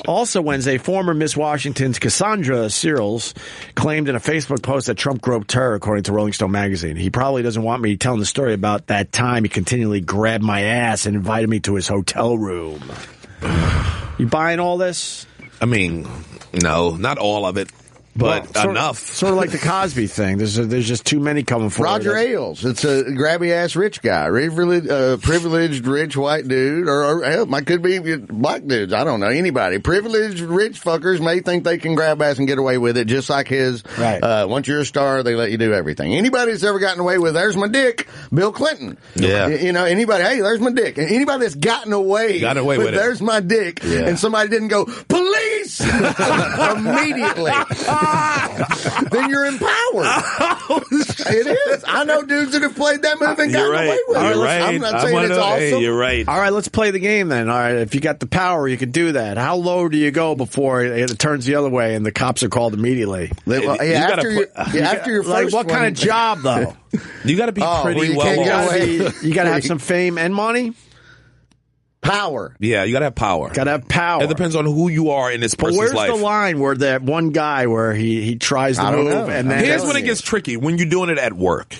Also Wednesday, former Miss Washington's Cassandra Searles claimed in a Facebook post that Trump groped her, according to Rolling Stone magazine. He probably doesn't want me telling the story about that time he continually grabbed my ass and invited me to his hotel room. You buying all this? I mean, no, not all of it. But enough. Sort of like the Cosby thing. There's just too many coming forward. Roger Ailes. It's a grabby-ass rich guy. Privileged rich white dude. Or hell, it could be black dudes. I don't know. Anybody. Privileged rich fuckers may think they can grab ass and get away with it, just like his. Right. Once you're a star, they let you do everything. Anybody that's ever gotten away with, there's my dick, Bill Clinton. Yeah. Anybody, hey, there's my dick. And anybody that's gotten away with there's my dick, and somebody didn't go, police! Immediately. Then you're empowered. It is. I know dudes that have played that movie and gotten away with it. You're right. I'm not saying it's awesome. Hey, you're right. All right, let's play the game then. All right, if you got the power, you could do that. How low do you go before it turns the other way and the cops are called immediately? After your first like, what kind of job, though? You got to be pretty well off. You got to have some fame and money? Power. Yeah, you gotta have power. Gotta have power. It depends on who you are in this person's life. Where's the line where that one guy where he tries to move and then here's when it gets tricky, when you're doing it at work.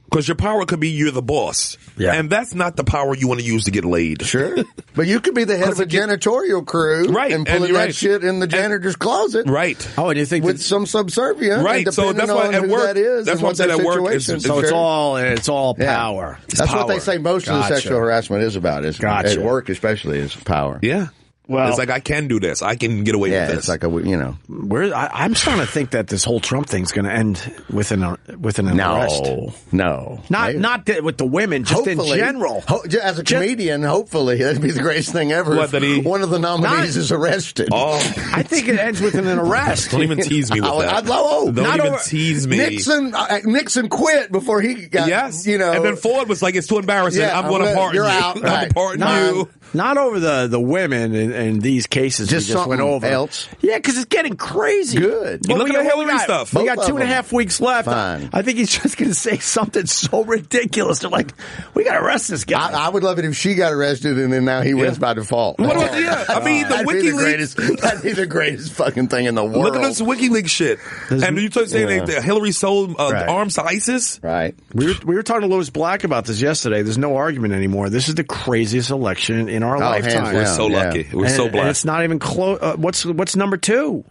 Because your power could be you're the boss. Yeah. And that's not the power you want to use to get laid. Sure. But you could be the head of a janitorial crew and pulling that shit in the janitor's closet. Right. Oh, and you think with some subservience. Right. So that's why at work, that is that's what I'm saying at work. It's all power. That's power. What they say most of the sexual harassment is about. At work especially is power. Yeah. Well, it's like, I can do this. I can get away with this. Yeah, it's like I'm starting to think that this whole Trump thing's going to end with an arrest. No. Not with the women, just in general. As a comedian, hopefully, that'd be the greatest thing ever. One of the nominees is arrested. Oh. I think it ends with an arrest. Don't even tease me with that. Don't even tease me. Nixon quit before he got, And then Ford was like, it's too embarrassing. I'm going to pardon you. You're out. I'm pardoning you. Not over the women in these cases. Just went over. Else. Yeah, because it's getting crazy. Good. Look at the Hillary stuff. We got 2.5 weeks left. Fine. I think he's just going to say something so ridiculous. They're like, we got to arrest this guy. I would love it if she got arrested and then now he wins by default. What about, I mean, the WikiLeaks. That'd be the greatest fucking thing in the world. Look at this WikiLeaks shit. And you saying that Hillary sold arms to ISIS? Right. We were talking to Louis Black about this yesterday. There's no argument anymore. This is the craziest election in our lifetime. We're so lucky. We're so blessed. And it's not even close. What's number two?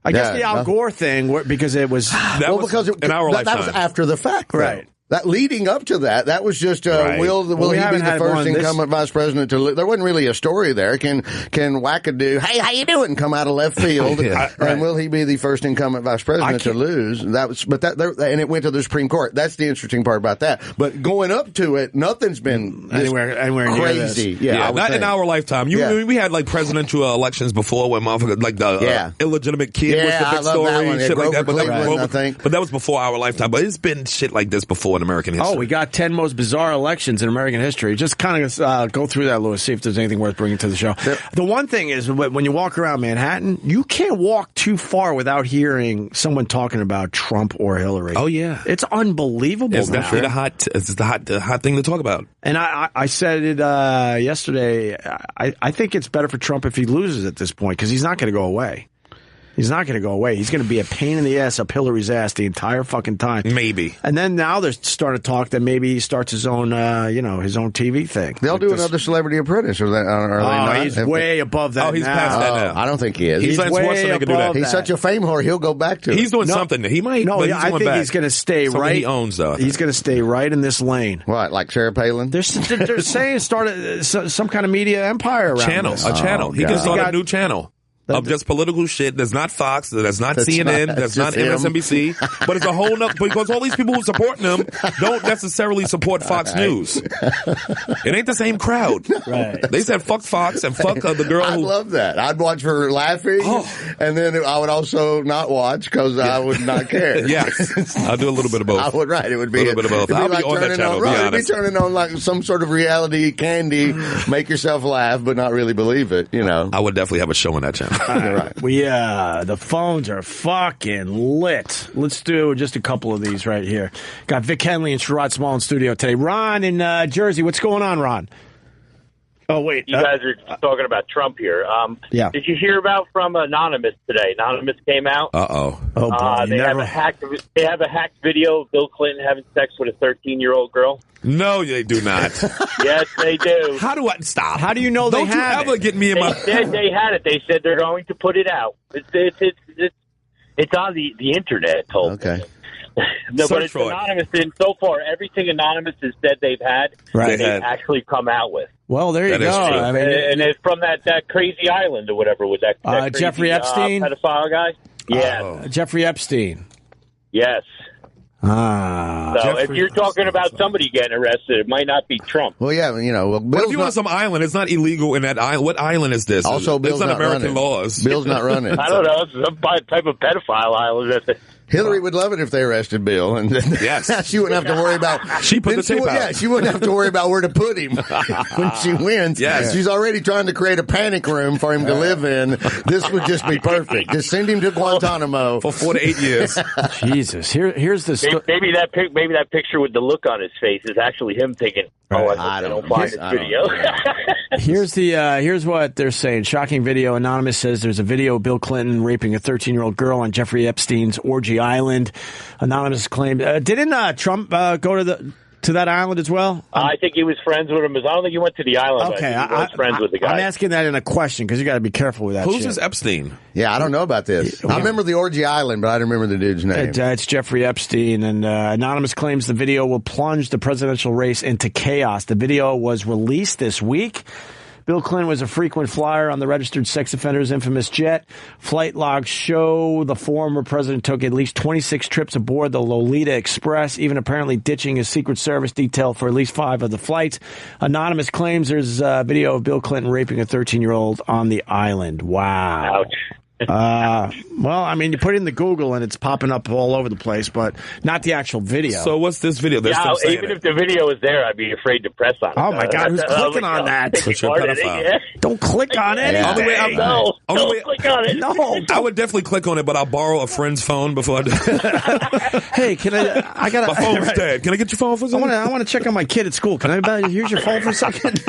I guess the Al Gore thing, because it was... because in our lifetime. That was after the fact, though. Right. That leading up to that was just will he be the first incumbent vice president to lose? There wasn't really a story there. Can Wackadoo, hey, how you doing? Come out of left field, and will he be the first incumbent vice president to lose? That was, and it went to the Supreme Court. That's the interesting part about that. But going up to it, nothing's been anywhere crazy. Yeah, not in our lifetime. We had like presidential elections before when motherfuckers like the illegitimate kid was the big story, shit like that. But that was before our lifetime. But it's been shit like this before. in American history. Oh, we got 10 most bizarre elections in American history. Just kind of go through that, Louis, see if there's anything worth bringing to the show. The one thing is, when you walk around Manhattan, you can't walk too far without hearing someone talking about Trump or Hillary. Oh, yeah. It's unbelievable. It's definitely the hot thing to talk about. And I said it yesterday. I think it's better for Trump if he loses at this point, because he's not going to go away. He's not going to go away. He's going to be a pain in the ass up Hillary's ass the entire fucking time. Maybe. And then now they're starting to talk that maybe he starts his own, his own TV thing. They'll do another Celebrity Apprentice, are they not? He's way above that. Oh, he's past that now. I don't think he is. He's way above that. He's such a fame whore. He'll go back to it. He's doing something. He might. No, but I think he's going to stay something right. He owns though. He's going to stay right in this lane. What, like Sarah Palin? They're saying start some kind of media empire around this. A channel. He can start a new channel. Of just political shit. That's not Fox. That's not CNN. That's not MSNBC. But it's a whole nother, because all these people who support him don't necessarily support Fox News. It ain't the same crowd. Right. They said fuck Fox and fuck the girl I love that. I'd watch her laughing, and then I would also not watch because I would not care. Yes. I'll do a little bit of both. I would, right. It would be a little bit of both. I'll be on that channel, be honest. It'd be turning on like some sort of reality candy, make yourself laugh, but not really believe it, you know. I would definitely have a show on that channel. Right. The phones are fucking lit. Let's do just a couple of these right here. Got Vic Henley and Sherrod Small in studio today. Ron in Jersey. What's going on, Ron? Oh, wait. You guys are talking about Trump here. Yeah. Did you hear about from Anonymous today? Anonymous came out. Uh-oh. Oh, boy. They have a hacked video of Bill Clinton having sex with a 13-year-old girl. No, they do not. Yes, they do. How do I stop? How do you know they have it? Don't you ever get me in my... They said they had it. They said they're going to put it out. It's on the internet. Okay. No, but it's Anonymous. And so far, everything Anonymous has said they've had, they've actually come out with. Well, there you go. I mean, and it's from that crazy island or whatever with that crazy, Jeffrey Epstein, pedophile guy. Yeah, Jeffrey Epstein. Yes. So Jeffrey, if you're talking about somebody getting arrested, it might not be Trump. Well, yeah, you know. Well, what if you're on some island? It's not illegal in that island. What island is this? Also, Bill's not American running. laws. Bill's not running. I don't know. It's some type of pedophile island. Hillary would love it if they arrested Bill, and then she wouldn't have to worry about. She put the tape out. Yeah, she wouldn't have to worry about where to put him when she wins. Yes. She's already trying to create a panic room for him to live in. This would just be perfect. Just send him to Guantanamo for 4 to 8 years. Jesus, here's the maybe that picture with the look on his face is actually him thinking, I don't find this video. Here's what they're saying. Shocking video. Anonymous says there's a video of Bill Clinton raping a 13-year-old girl on Jeffrey Epstein's orgy island. Anonymous claimed didn't Trump go to that island as well? I think he was friends with him. I don't think he went to the island. Okay, he was friends with the guy. I'm asking that in a question because you got to be careful with that. Who's shit. this Epstein? Yeah, I don't know about this. I remember the orgy island, but I don't remember the dude's name. It's Jeffrey Epstein, and Anonymous claims the video will plunge the presidential race into chaos. The video was released this week. Bill Clinton was a frequent flyer on the registered sex offender's infamous jet. Flight logs show the former president took at least 26 trips aboard the Lolita Express, even apparently ditching his Secret Service detail for at least 5 of the flights. Anonymous claims there's a video of Bill Clinton raping a 13-year-old on the island. Wow. Ouch. Well, I mean, you put it in the Google and it's popping up all over the place, but not the actual video. So what's this video? Even if the video is there, I'd be afraid to press on it. Oh my God, who's clicking on that? Don't click on it. Don't click on it. No, I would definitely click on it, but I'll borrow a friend's phone before I do. Hey, I got my phone's dead. Can I get your phone for a second? I want to check on my kid at school. Can I use your phone for a second?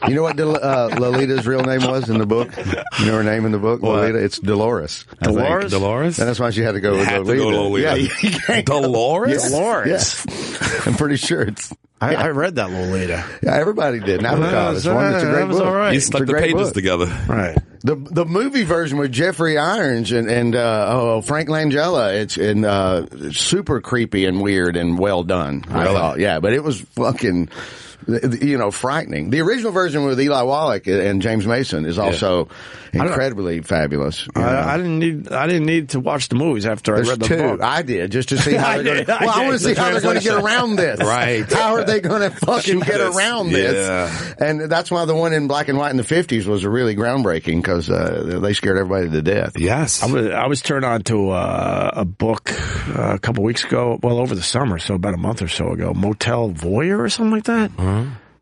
You know what Lolita's real name was in the book? You know her name in the book, Lolita? It's Dolores. Dolores? And that's why she had to go with Lolita. Yeah, Dolores? Dolores. Yes. I'm pretty sure it's... I read that Lolita. Yeah, everybody did. Now it's a great book. All right. You stuck the pages together. Right. The movie version with Jeffrey Irons and Frank Langella, it's super creepy and weird and well done. I thought, yeah, but it was fucking frightening. The original version with Eli Wallach and James Mason is also incredibly fabulous. I didn't need to watch the movies after I read the book. I did, just to see how they're going to. Well, I want to see how they're going to get around this. Right? How are they going to fucking get around this? Yeah. And that's why the one in black and white in the 50s was really groundbreaking, because they scared everybody to death. Yes, I was turned on to a book a couple weeks ago. Well, over the summer, so about a month or so ago. Motel Voyeur or something like that.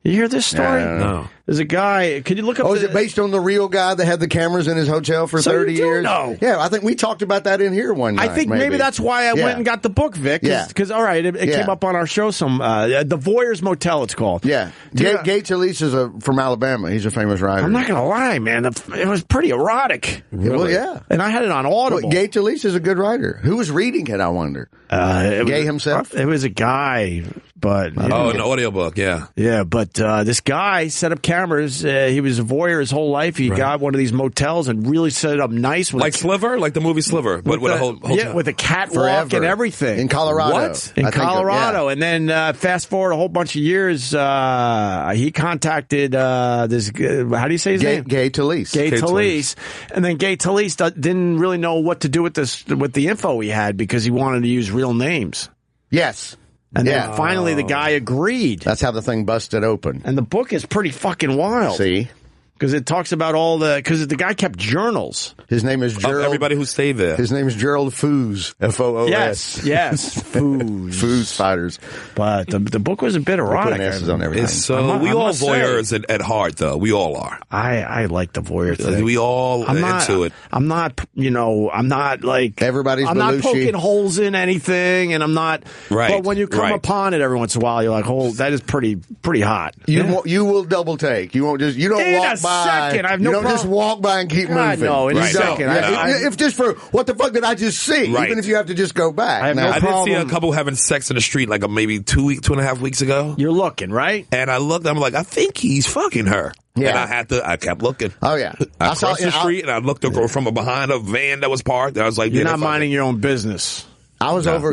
You hear this story? No. There's a guy. Could you look up? Is it based on the real guy that had the cameras in his hotel for 30 years? No. Yeah, I think we talked about that in here one night. I think maybe that's why I went and got the book, Vic. Because all right, it came up on our show. The Voyeur's Motel, it's called. Yeah. Gay Talese is from Alabama. He's a famous writer. I'm not gonna lie, man. It was pretty erotic. Really? Well, yeah. And I had it on Audible. Well, Gay Talese is a good writer. Who was reading it? I wonder. Gay himself. It was a guy. But an audiobook, yeah. Yeah, but this guy set up cameras. He was a voyeur his whole life. He got one of these motels and really set it up nice. Like Sliver? Like the movie Sliver, but with a whole with a catwalk and everything. In Colorado. What? In Colorado. And then fast forward a whole bunch of years, he contacted this, how do you say his name? Gay Talese. Gay Talese. And then Gay Talese didn't really know what to do with the info he had, because he wanted to use real names. Yes. And then finally the guy agreed. That's how the thing busted open. And the book is pretty fucking wild. See? Because it talks about because the guy kept journals. His name is Gerald. Everybody who stayed there. His name is Gerald Foos. F-O-O-S. Yes. Foos. Foos Fighters. But the book was a bit erotic. On everything. We all voyeurs at heart, though. We all are. I like the voyeur thing. We all into it. I'm not, I'm not like... Everybody's I'm Belushi. not poking holes in anything, and I'm not... Right. But when you come upon it every once in a while, you're like, oh, that is pretty hot. You will double take. You won't just... You don't walk by... Second. I have no you don't problem. just walk by and keep moving. No, in a second. If just for what the fuck did I just see? Right. Even if you have to just go back. I have no problem. I did see a couple having sex in the street like maybe 2.5 weeks ago. You're looking, right? And I looked. I'm like, I think he's fucking her. Yeah. And I kept looking. Oh yeah. I crossed the street and I looked from behind a van that was parked. And I was like, you're not minding your own business. I was over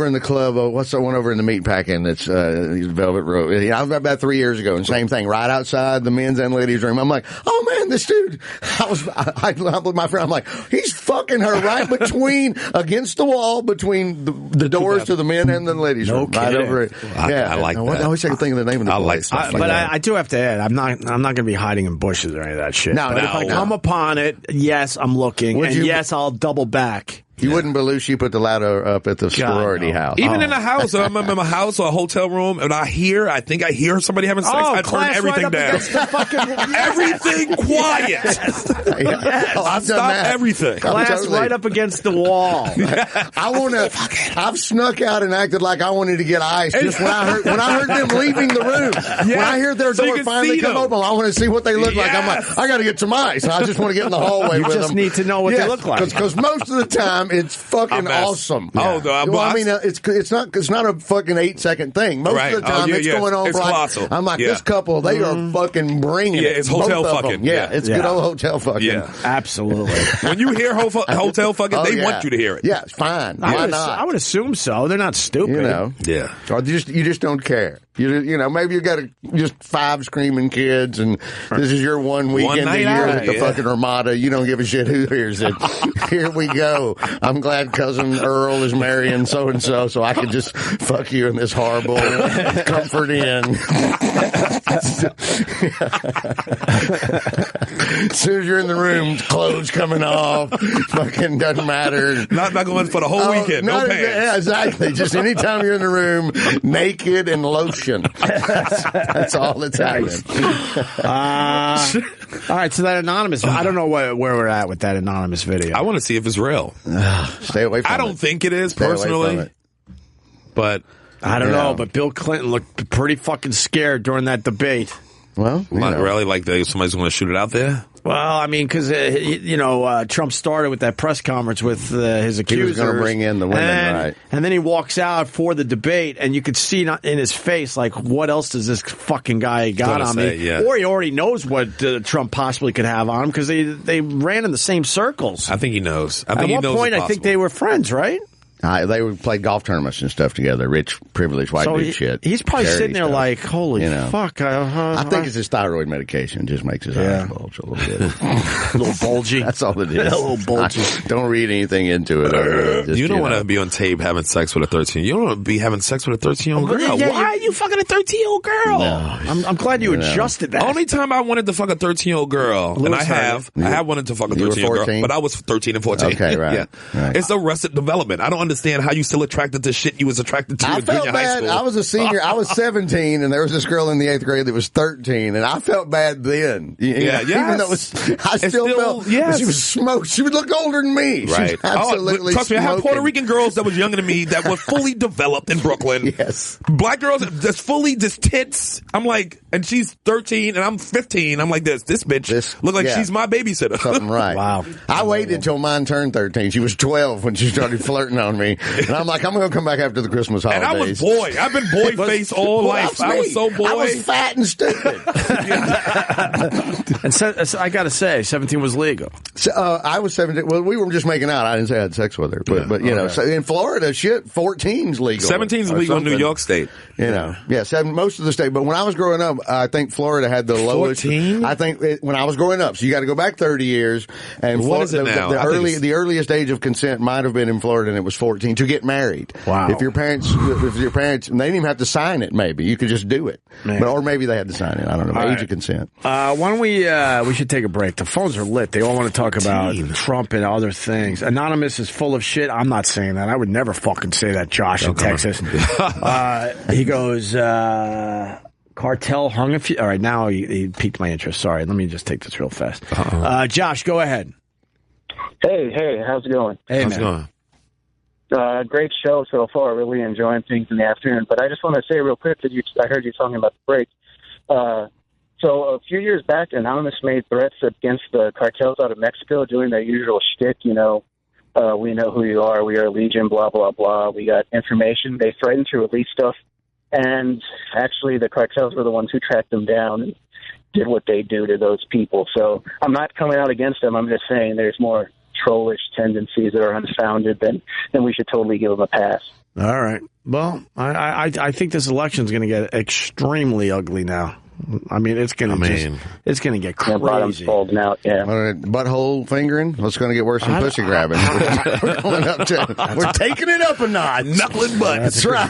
in the club. What's the one over in the meatpacking? That's Velvet Road. I was about 3 years ago, and same thing, right outside the men's and ladies' room. I'm like, oh man, this dude. I'm with my friend. I'm like, he's fucking her right against the wall betgoing the doors to the men and the ladies' room. Kidding. Right over it. I like that. I wish I could think of the name of the place. like stuff like but that. I do have to add, I'm not going to be hiding in bushes or any of that shit. No, but if I come upon it, yes, I'm looking, yes, I'll double back. You wouldn't Belushi put the ladder up at the sorority house. Even in a house, I'm in my house or a hotel room, and I think I hear somebody having sex. I turn everything down. Everything quiet. I stop everything. Glass right up against the wall. I've snuck out and acted like I wanted to get ice just when I heard them leaving the room. Yeah. When I hear their door finally come open, I want to see what they look like. I'm like, I got to get some ice. I just want to get in the hallway with them. You just need to know what they look like. Because most of the time, it's fucking awesome. Yeah. I mean, it's not a fucking 8-second thing. Most of the time, it's going on for colossal. I'm like, this couple, they are fucking bringing it. Yeah, it's hotel fucking. Yeah, it's good old hotel fucking. Yeah, absolutely. When you hear hotel fucking, they want you to hear it. Yeah, it's fine. Why not? I would assume so. They're not stupid. You know. Yeah. Or you just don't care. You know, maybe you got just 5 screaming kids, and this is your one weekend a year at the fucking Ramada. You don't give a shit who hears it. Here we go. I'm glad cousin Earl is marrying so and so I can just fuck you in this horrible Comfort Inn. As soon as you're in the room, clothes coming off, fucking doesn't matter. Not going for the whole weekend. No pants. Yeah, exactly. Just anytime you're in the room, naked and lotion. That's all that's happening. All right, so that anonymous. I don't know where we're at with that anonymous video. I want to see if it's real. Stay away from it. I don't think it is personally, but I don't know. But Bill Clinton looked pretty fucking scared during that debate. Well, really, like somebody's going to shoot it out there. Well, I mean, because, Trump started with that press conference with his accusers. He was going to bring in the women, right? And then he walks out for the debate, and you could see in his face, like, what else does this fucking guy got on me? Yeah. Or he already knows what Trump possibly could have on him, because they ran in the same circles. I think he knows. At one point, I think they were friends, right? They would play golf tournaments and stuff together. Rich, privileged white dude shit. He's probably sitting there stuff. Like, holy fuck. I think it's his thyroid medication. It just makes his eyes bulge a little bit. A little bulgy. That's all it is. A little bulgy. Don't read anything into it. You don't want to be on tape having sex with a 13. You don't want to be having sex with a 13-year-old girl. Why are you fucking a 13-year-old girl? No. I'm glad you adjusted that. Only time I wanted to fuck a 13-year-old girl, and I wanted to fuck a 13-year-old girl, but I was 13 and 14. Okay, right. Right. It's arrested development. I don't understand how you still attracted to shit you was attracted to in junior high school. I was a senior. I was 17, and there was this girl in the 8th grade that was 13, and I felt bad then. Even though I still felt she was smoked. She would look older than me. Right. She was absolutely trust me, I have Puerto Rican girls that was younger than me that were fully developed in Brooklyn. Yes. Black girls that's fully just tits. I'm like, and she's 13 and I'm 15. I'm like this bitch look like she's my babysitter. Something right. Wow. I waited till mine turned 13. She was 12 when she started flirting on me. And I'm like, I'm going to come back after the Christmas holidays. And I was boy. I've been boy face all life. I was so boy. I was fat and stupid. And I got to say, 17 was legal. So, I was 17. Well, we were just making out. I didn't say I had sex with her. But you know, so in Florida, 14's legal. 17's legal in New York State. You know, most of the state. But when I was growing up, I think Florida had the lowest. 14? I think when I was growing up, so you got to go back 30 years. And what is it now? The earliest age of consent might have been in Florida, and it was 14 to get married. Wow. If your parents, they didn't even have to sign it. Maybe you could just do it, or maybe they had to sign it. I don't know. Age of consent. Why don't we should take a break. The phones are lit. They all want to talk about Trump and other things. Anonymous is full of shit. I'm not saying that. I would never fucking say that, Josh, in Texas. He goes, cartel hung a few. All right, now he piqued my interest. Sorry, let me just take this real fast. Josh, go ahead. Hey, how's it going? Hey, how's it going? Great show so far. Really enjoying things in the afternoon. But I just want to say real quick that I heard you talking about the break. So a few years back, Anonymous made threats against the cartels out of Mexico doing their usual shtick, we know who you are, we are Legion, blah, blah, blah. We got information. They threatened to release stuff. And actually the cartels were the ones who tracked them down and did what they do to those people. So I'm not coming out against them. I'm just saying there's more trollish tendencies that are unfounded, then we should totally give them a pass. All right. Well, I think this election is going to get extremely ugly now. I mean, it's going to get crazy. Bottom's folding out, yeah. Butthole fingering? What's going to get worse than pussy grabbing? We're taking it up a notch. Knuckling butt. That's right.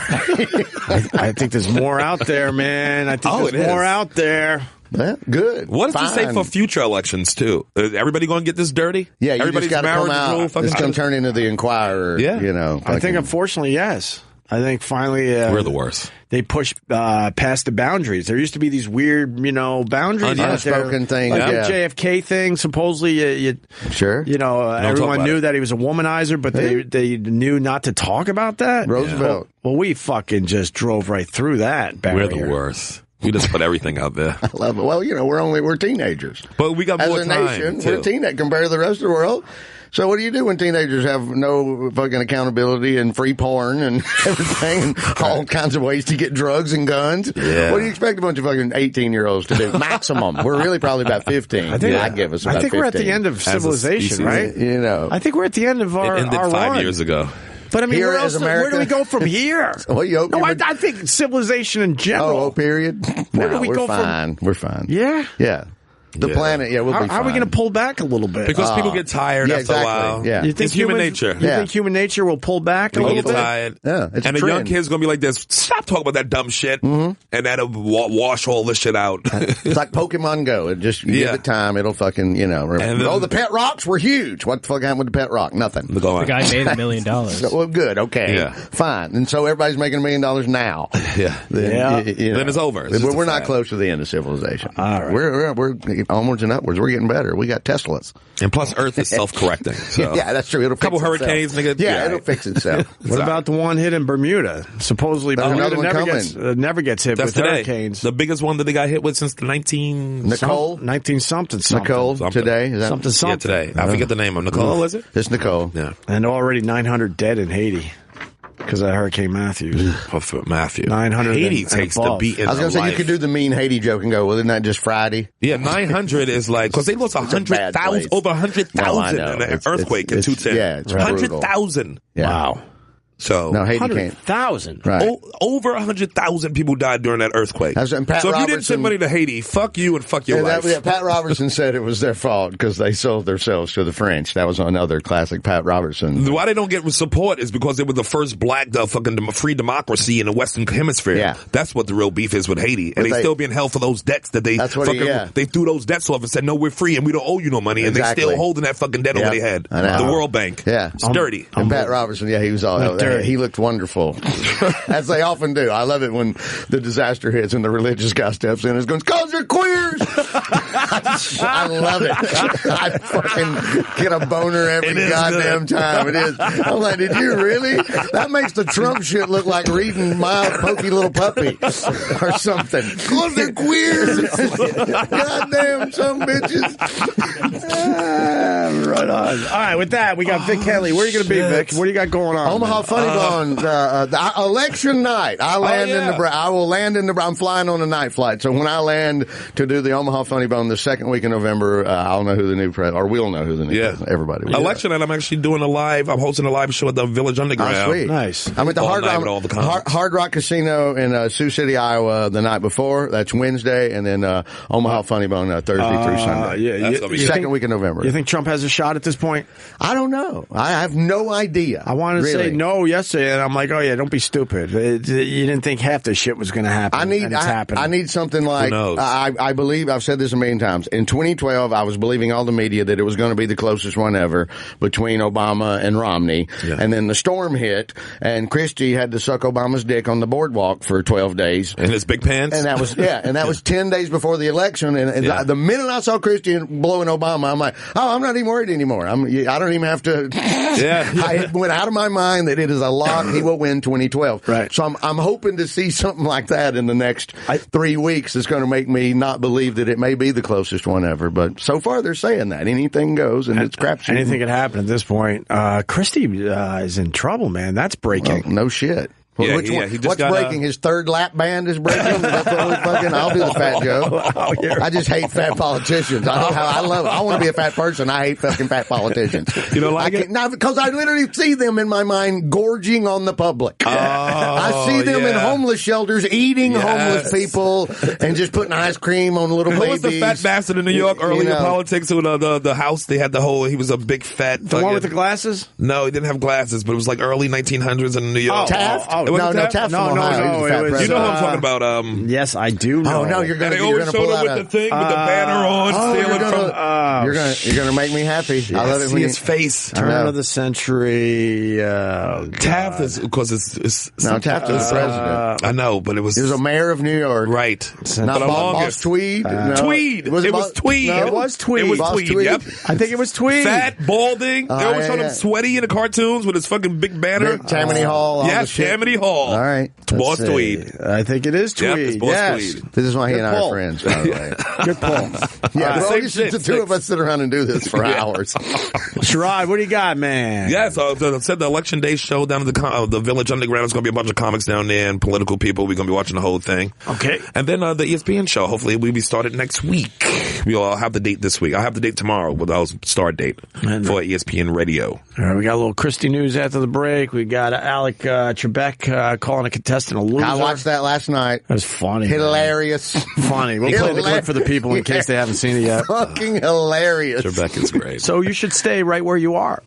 I think there's more out there, man. I think there's more out there. Yeah, good. What does this say for future elections, too? Is everybody going to get this dirty? Yeah, you everybody's just got to come out. It's going to turn into the Inquirer. Yeah. I think, unfortunately, yes. I think finally we're the worst. They pushed past the boundaries. There used to be these weird, boundaries. Unspoken things. Like the JFK thing. Supposedly, sure. Everyone knew that he was a womanizer, but they knew not to talk about that. Roosevelt. Well, we fucking just drove right through that barrier. We're the worst. We just put everything out there. I love it. Well, we're teenagers. But we got more time. As a nation, we're teenagers compared to the rest of the world. So what do you do when teenagers have no fucking accountability and free porn and everything and all kinds of ways to get drugs and guns? Yeah. What do you expect a bunch of fucking 18-year-olds to do? Maximum. We're really probably about 15. I give us about 15. I think we're at the end of civilization, right? I think we're at the end of our It ended 5 years ago. But I mean, where do we go from here? I think civilization in general. Oh, period? Where do we go from? We're fine. Yeah? Yeah. The planet, we'll be fine. How are we going to pull back a little bit? Because people get tired after a while. Yeah. You think it's human nature. You think human nature will pull back a little bit? Get tired. Yeah, and the young kid's going to be like this, stop talking about that dumb shit, and that'll wash all this shit out. It's like Pokemon Go. It just, give it time, it'll fucking, the pet rocks were huge. What the fuck happened with the pet rock? Nothing. The guy made $1 million. Well, good, okay, fine. And so everybody's making $1 million now. Yeah. Then it's over. We're not close to the end of civilization. All right. We're onwards and upwards. We're getting better. We got Teslas. And plus, Earth is self-correcting. So. Yeah, that's true. It'll fix itself. hurricanes. It'll fix itself. What about the one hit in Bermuda? Supposedly, Bermuda never gets hit with hurricanes. The biggest one that they got hit with since the 19-something. Nicole, today? Is that something. Yeah, today. I forget the name of Nicole, is it? It's Nicole. Yeah. And already 900 dead in Haiti. Because of Hurricane Matthew. 900 Haiti takes the beat in I was going to say, you could do the mean Haiti joke and go, well, isn't that just Friday? Yeah, 900 is like, because they lost 100,000, over 100,000 in an earthquake in 2010. Yeah, it's 100,000. Yeah. Wow. So no, Haiti 100,000. Right. Over 100,000 people died during that earthquake. So if you didn't send money to Haiti, fuck you and fuck your life. Pat Robertson said it was their fault because they sold themselves to the French. That was another classic Pat Robertson. Why they don't get support is because they were the first black fucking free democracy in the Western Hemisphere. Yeah. That's what the real beef is with Haiti. And they still being held for those debts that they they threw those debts off and said, no, we're free and we don't owe you no money. Exactly. And they still holding that fucking debt over their head. The World Bank. Yeah. It's dirty. And Pat Robertson, he was all dirty. He looked wonderful. As they often do. I love it when the disaster hits and the religious guy steps in and goes, "'Cause you're queers." I love it. I fucking get a boner every goddamn time. It is. I'm like, did you really? That makes the Trump shit look like reading My Pokey Little Puppy or something. "'Cause they're queers." Goddamn some bitches. Right on. All right, with that, we got Vic Henley. Where are you going to be, Vic? What do you got going on? Omaha Funny Bone. Election night. I land in I will land in I'm flying on a night flight. So when I land to do the Omaha Funny Bone the second week in November, I'll know who the new president, or we'll know who the new president. Everybody will. Election night, I'm actually doing I'm hosting a live show at the Village Underground. Oh, sweet. Nice. I'm at the Hard Rock Casino in Sioux City, Iowa the night before. That's Wednesday. And then Omaha Funny Bone Thursday through Sunday. Second week in November. You think Trump has a shot at this point? I don't know. I have no idea. I wanted to say no yesterday, and I'm like, oh yeah, don't be stupid. You didn't think half this shit was going to happen. And it's happening. I need something like, I believe, I've said this a million times. In 2012, I was believing all the media that it was going to be the closest one ever between Obama and Romney. Yeah. And then the storm hit, and Christie had to suck Obama's dick on the boardwalk for 12 days. In his big pants? And that was 10 days before the election. And the minute I saw Christie blowing Obama, I'm like, oh, I'm not even worried anymore. I don't even have to. It went out of my mind that it is a lock. He will win 2012. Right. So I'm hoping to see something like that in the next 3 weeks. It's going to make me not believe that it may be the closest one ever. But so far they're saying that anything goes, and it's crapshoot. Anything can happen at this point. Christie is in trouble, man. That's breaking. Well, no shit. Yeah, Which one? What's breaking? His third lap band is breaking? That's what we're fucking. I'll do the Fat Joe. I just hate fat politicians. I love it. I want to be a fat person. I hate fucking fat politicians. You don't like it? No, because I literally see them in my mind gorging on the public. I see them in homeless shelters eating homeless people and just putting ice cream on little babies. Who was the fat bastard in New York early in politics? Who the house, they had he was a big fat. The one with the glasses? No, he didn't have glasses, but it was like early 1900s in New York. Taft? No, Taft from Ohio. You know who I'm talking about. Yes, I do know. Oh, no, you're going to pull out with the thing with the banner on. You're going to make me happy. Yes, I love it. See his face. Turn of the century. Taft is, because it's Taft is the president. I know, but it was a mayor of New York. Right. Not Boss Tweed. Tweed. It was Tweed. No, it was Tweed. It was Tweed. Yep. I think it was Tweed. Fat, balding. They always showed him sweaty in the cartoons with his fucking big banner. Tammany Hall. Yes, Tammany Hall. All right. Boss Tweed. I think it is Tweed. Yep, it's Boss Tweed. This is why he and I are friends, by the way. Good pull. Yeah, the two of us sit around and do this for hours. Sherrod, what do you got, man? Yeah, so I said the Election Day show down at the Village Underground. There's going to be a bunch of comics down there and political people. We're going to be watching the whole thing. Okay. And then the ESPN show. Hopefully we'll be started next week. We'll have the date this week. I'll have the date tomorrow with our start date for ESPN Radio. All right, we got a little Christie news after the break. We got Alec Trebek calling a contestant a loser. I watched that last night. It was funny. Hilarious. Funny. We'll play the clip for the people in case they haven't seen it yet. Fucking hilarious. Trebek is great. So you should stay right where you are.